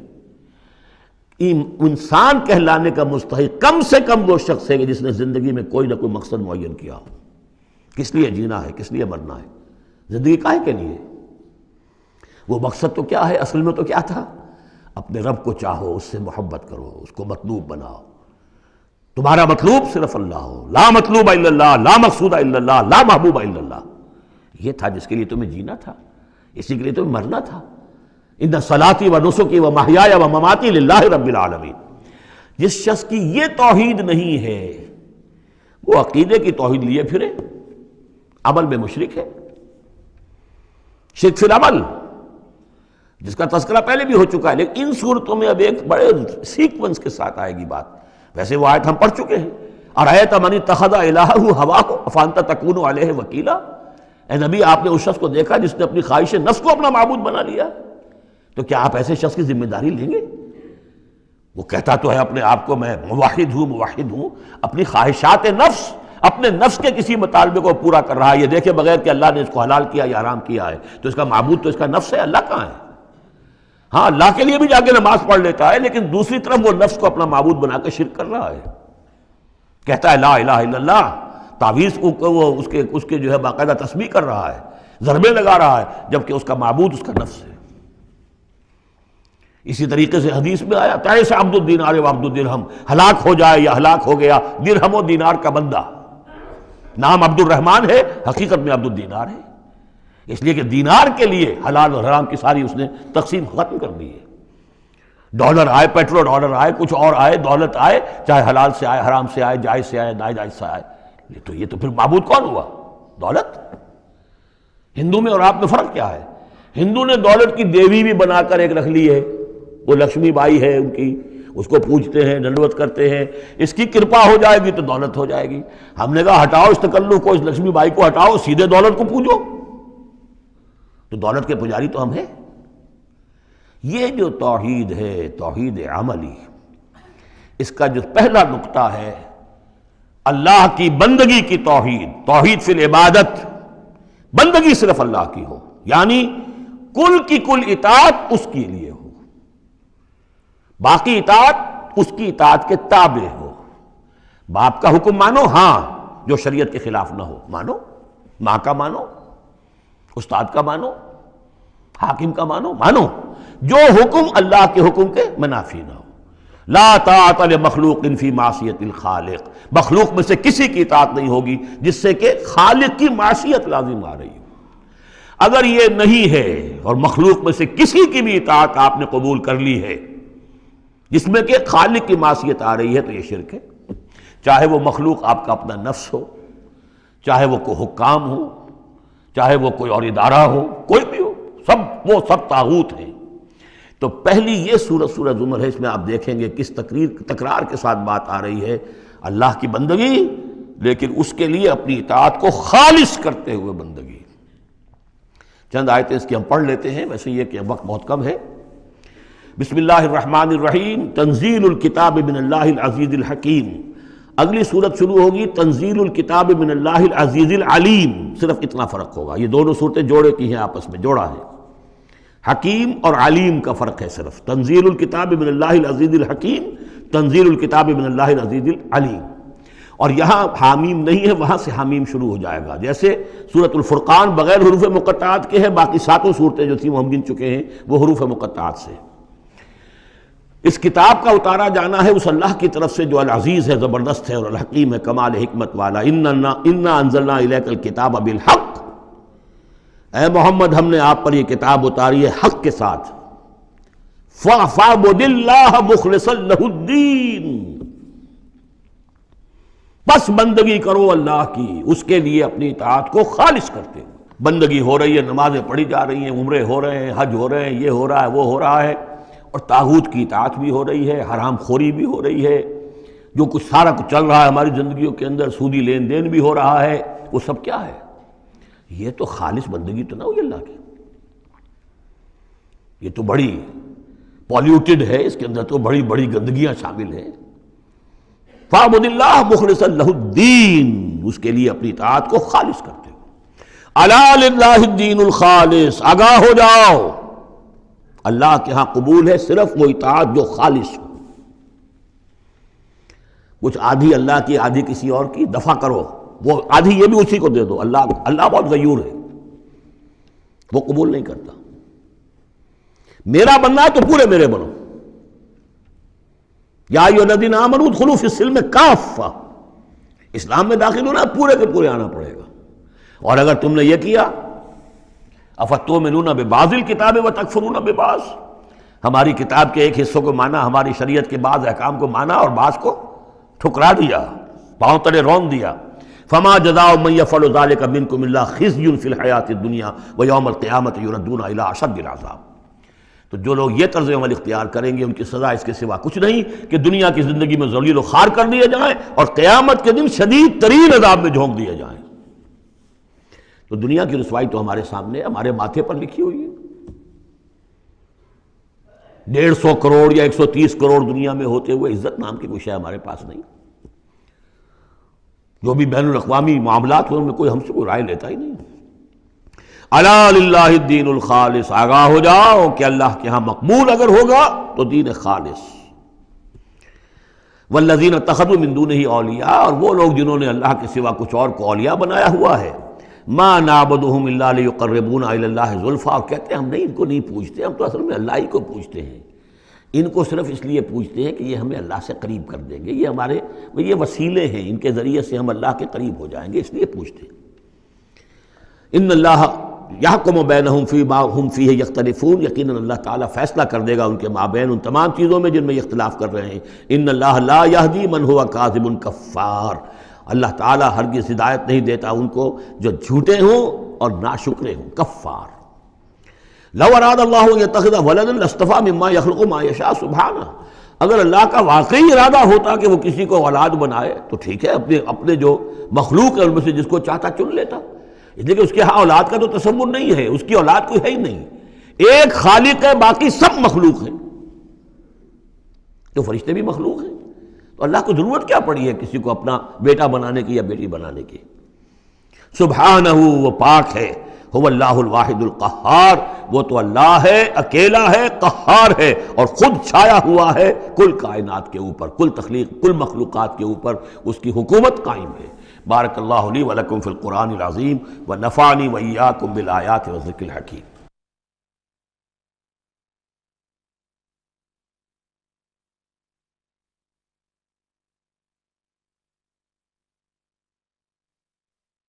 انسان کہلانے کا مستحق کم سے کم وہ شخص ہے کہ جس نے زندگی میں کوئی نہ کوئی مقصد معین کیا ہو۔ کس لیے جینا ہے، کس لیے مرنا ہے، زندگی کاہے کے لیے؟ وہ مقصد تو کیا ہے؟ اصل میں تو کیا تھا؟ اپنے رب کو چاہو، اس سے محبت کرو، اس کو مطلوب بناؤ، تمہارا مطلوب صرف اللہ ہو، لا مطلوب الا اللہ، لا مقصود الا اللہ، لا محبوب الا اللہ۔ یہ تھا جس کے لیے تمہیں جینا تھا، اسی کے لیے تمہیں مرنا تھا۔ ان صلاتی و نسکی و محیایا و مماتی للہ رب العالمین۔ جس شخص کی یہ توحید نہیں ہے وہ عقیدے کی توحید لیے پھرے، عمل میں مشرک ہے، شرک فی العمل، جس کا تذکرہ پہلے بھی ہو چکا ہے، لیکن ان صورتوں میں اب ایک بڑے سیکونس کے ساتھ آئے گی بات۔ ویسے وہ آیت ہم پڑھ چکے ہیں، ارأیت من اتخذ الہہ ہواہ افانت تکون علیہ وکیلا، اے نبی آپ نے اس شخص کو دیکھا جس نے اپنی خواہش نفس کو اپنا معبود بنا لیا، تو کیا آپ ایسے شخص کی ذمہ داری لیں گے؟ وہ کہتا تو ہے اپنے آپ کو میں موحد ہوں، اپنی خواہشات نفس، اپنے نفس کے کسی مطالبے کو پورا کر رہا ہے۔ یہ دیکھے بغیر کہ اللہ نے اس کو حلال کیا یا حرام کیا ہے، تو اس کا معبود تو اس کا نفس ہے، اللہ کہاں ہے؟ ہاں اللہ کے لیے بھی جا کے نماز پڑھ لیتا ہے، لیکن دوسری طرف وہ نفس کو اپنا معبود بنا کے شرک کر رہا ہے، کہتا ہے لا الہ الا اللہ، تعویذ کو وہ اس کے جو ہے باقاعدہ تسبیح کر رہا ہے، ضربے لگا رہا ہے، جبکہ اس کا معبود اس کا نفس ہے۔ اسی طریقے سے حدیث میں آیا تعیس عبد الدینار و عبد الدرہم، ہلاک ہو جائے یا ہلاک ہو گیا درہم و دینار کا بندہ۔ نام عبد الرحمن ہے، حقیقت میں عبد الدینار ہے، اس لیے کہ دینار کے لیے حلال اور حرام کی ساری اس نے تقسیم ختم کر دی ہے۔ ڈالر آئے، پیٹرو ڈالر آئے، کچھ اور آئے، دولت آئے، چاہے حلال سے آئے، حرام سے آئے، جائز سے آئے، ناجائز سے آئے، یہ تو پھر معبود کون ہوا؟ دولت۔ ہندو میں اور آپ میں فرق کیا ہے؟ ہندو نے دولت کی دیوی بھی بنا کر ایک رکھ لی ہے، وہ لکشمی بائی ہے ان کی، اس کو پوجتے ہیں، ڈنڈوت کرتے ہیں، اس کی کرپا ہو جائے گی تو دولت ہو جائے گی۔ ہم نے کہا ہٹاؤ اس تکلف کو، اس لکشمی بائی کو ہٹاؤ، سیدھے دولت کو پوجو، تو دولت کے پجاری تو ہم ہیں۔ یہ جو توحید ہے، توحید عملی، اس کا جو پہلا نقطہ ہے اللہ کی بندگی کی توحید، توحید فی العبادت، بندگی صرف اللہ کی ہو، یعنی کل کی کل اطاعت اس کے لیے ہو، باقی اطاعت اس کی اطاعت کے تابع ہو۔ باپ کا حکم مانو، ہاں، جو شریعت کے خلاف نہ ہو مانو، ماں کا مانو، استاد کا مانو، حاکم کا مانو، جو حکم اللہ کے حکم کے منافی نہ ہو۔ لا طاعت لمخلوق فی معصیت الخالق، مخلوق میں سے کسی کی اطاعت نہیں ہوگی جس سے کہ خالق کی معصیت لازم آ رہی ہو۔ اگر یہ نہیں ہے اور مخلوق میں سے کسی کی بھی اطاعت آپ نے قبول کر لی ہے جس میں کہ خالق کی معصیت آ رہی ہے تو یہ شرک ہے، چاہے وہ مخلوق آپ کا اپنا نفس ہو، چاہے وہ کوئی حکام ہو، چاہے وہ کوئی اور ادارہ ہو، کوئی بھی ہو، وہ سب طاغوت ہیں۔ تو پہلی یہ سورہ زمر ہے، اس میں آپ دیکھیں گے کس تکرار کے ساتھ بات آ رہی ہے، اللہ کی بندگی، لیکن اس کے لیے اپنی اطاعت کو خالص کرتے ہوئے بندگی۔ چند آیتیں اس کی ہم پڑھ لیتے ہیں، ویسے یہ کہ وقت بہت کم ہے۔ بسم اللہ الرحمن الرحیم، تنزیل الکتاب من اللہ العزیز الحکیم۔ اگلی صورت شروع ہوگی تنزیل الکتاب من اللہ العزیز العلیم، صرف اتنا فرق ہوگا، یہ دونوں صورتیں جوڑے کی ہیں، آپس میں جوڑا ہے، حکیم اور علیم کا فرق ہے صرف، تنزیل الکتاب من اللہ العزیز الحکیم، تنزیل الکتاب من اللہ العزیز العلیم۔ اور یہاں حامیم نہیں ہے، وہاں سے حامیم شروع ہو جائے گا، جیسے سورۃ الفرقان بغیر حروف مقطعات کے ہے، باقی ساتوں صورتیں جو تھیں وہ ہم گن چکے ہیں وہ حروف مقطعات سے۔ اس کتاب کا اتارا جانا ہے اس اللہ کی طرف سے جو العزیز ہے، زبردست ہے، اور الحکیم ہے، کمال حکمت والا۔ انا انزلنا الیک الکتاب بالحق، اے محمد ہم نے آپ پر یہ کتاب اتاری ہے حق کے ساتھ۔ فاعبد اللہ مخلصا لہ الدین، بس بندگی کرو اللہ کی، اس کے لیے اپنی اطاعت کو خالص کرتے ہو۔ بندگی ہو رہی ہے، نمازیں پڑھی جا رہی ہیں، عمرے ہو رہے ہیں، حج ہو رہے ہیں، یہ ہو رہا ہے، وہ ہو رہا ہے، اور طاغوت کی اطاعت بھی ہو رہی ہے، حرام خوری بھی ہو رہی ہے، جو کچھ سارا کچھ چل رہا ہے ہماری زندگیوں کے اندر، سودی لین دین بھی ہو رہا ہے، وہ سب کیا ہے؟ یہ تو خالص بندگی تو نہ ہوئی اللہ کی، یہ تو بڑی پالیوٹڈ ہے، اس کے اندر تو بڑی بڑی گندگیاں شامل ہیں۔ فاعبد اللہ مخلصا لہ الدین، اس کے لیے اپنی اطاعت کو خالص کرتے ہو۔ الا للہ الدین الخالص، آگاہ ہو جاؤ، اللہ کے ہاں قبول ہے صرف وہ اطاعت جو خالص ہو۔ کچھ آدھی اللہ کی آدھی کسی اور کی، دفع کرو، وہ آدھی یہ بھی اسی کو دے دو۔ اللہ بہت غیور ہے، وہ قبول نہیں کرتا۔ میرا بننا ہے تو پورے میرے بنو، یا ایھا الذین آمنوا ادخلوا فی السلم کافہ، اسلام میں داخل ہونا پورے کے پورے آنا پڑے گا۔ اور اگر تم نے یہ کیا، افتؤمنون ببعض الکتاب وتکفرون ببعض، ہماری کتاب کے ایک حصوں کو مانا، ہماری شریعت کے بعض احکام کو مانا اور بعض کو ٹھکرا دیا، پاؤں تلے رون دیا۔ فما جزاء من يفعل ذلك منكم الا خزي في الحیاۃ الدنیا ویوم القیامۃ یردون الی اشد العذاب۔ تو جو لوگ یہ طرز عمل اختیار کریں گے ان کی سزا اس کے سوا کچھ نہیں کہ دنیا کی زندگی میں ذلیل و خوار کر دیے جائیں اور قیامت کے دن شدید ترین عذاب میں جھونک دیے جائیں۔ تو دنیا کی رسوائی تو ہمارے سامنے، ہمارے ماتھے پر لکھی ہوئی ہے۔ 150 کروڑ یا 130 کروڑ دنیا میں ہوتے ہوئے عزت نام کی کوئی شے ہمارے پاس نہیں۔ جو بھی بین الاقوامی معاملات ہیں ان میں کوئی ہم سے کوئی رائے لیتا ہی نہیں۔ الا للہ الدین الخالص، آگاہ ہو جاؤ کہ اللہ کے ہاں مقبول اگر ہوگا تو دین خالص۔ والذین اتخذوا من دونہ اولیاء، اور وہ لوگ جنہوں نے اللہ کے سوا کچھ اور کو اولیاء بنایا ہوا ہے، ما نعبدہم الا لیقربونا الی اللہ زلفیٰ، اور کہتے ہیں ہم نہیں ان کو نہیں پوجتے، ہم تو اصل میں اللہ ہی کو پوجتے ہیں، ان کو صرف اس لیے پوجتے ہیں کہ یہ ہمیں اللہ سے قریب کر دیں گے، یہ ہمارے یہ وسیلے ہیں، ان کے ذریعے سے ہم اللہ کے قریب ہو جائیں گے، اس لیے پوجتے ہیں۔ ان اللہ یحکم بینہم فیما ہم فیہ یختلفون، یقیناً اللہ تعالیٰ فیصلہ کر دے گا ان کے مابین ان تمام چیزوں میں جن میں یہ اختلاف کر رہے ہیں۔ ان اللہ لا یہدی من ہوا کاذب کفار، اللہ تعالیٰ ہرگز ہدایت نہیں دیتا ان کو جو جھوٹے ہوں اور ناشکرے ہوں، کفار۔ لو اراد اللہ ان یتخذ ولدا لاصطفیٰ مما یخلق ما یشاء سبحانہ، اگر اللہ کا واقعی ارادہ ہوتا کہ وہ کسی کو اولاد بنائے تو ٹھیک ہے، اپنے جو مخلوق ہے ان میں سے جس کو چاہتا چن لیتا، لیکن اس کے ہاں اولاد کا تو تصور نہیں ہے، اس کی اولاد کوئی ہے ہی نہیں، ایک خالق ہے، باقی سب مخلوق ہیں۔ تو فرشتے بھی مخلوق ہیں، تو اللہ کو ضرورت کیا پڑی ہے کسی کو اپنا بیٹا بنانے کی یا بیٹی بنانے کی؟ سبحانہ، وہ پاک ہے، هو اللہ الواحد القہار، وہ تو اللہ ہے، اکیلا ہے، قہار ہے، اور خود چھایا ہوا ہے کل کائنات کے اوپر، کل تخلیق، کل مخلوقات کے اوپر اس کی حکومت قائم ہے۔ بارک اللہ لی ولکم فی القرآن العظیم ونفعنی وإیاکم بالآیات والذکر الحکیم۔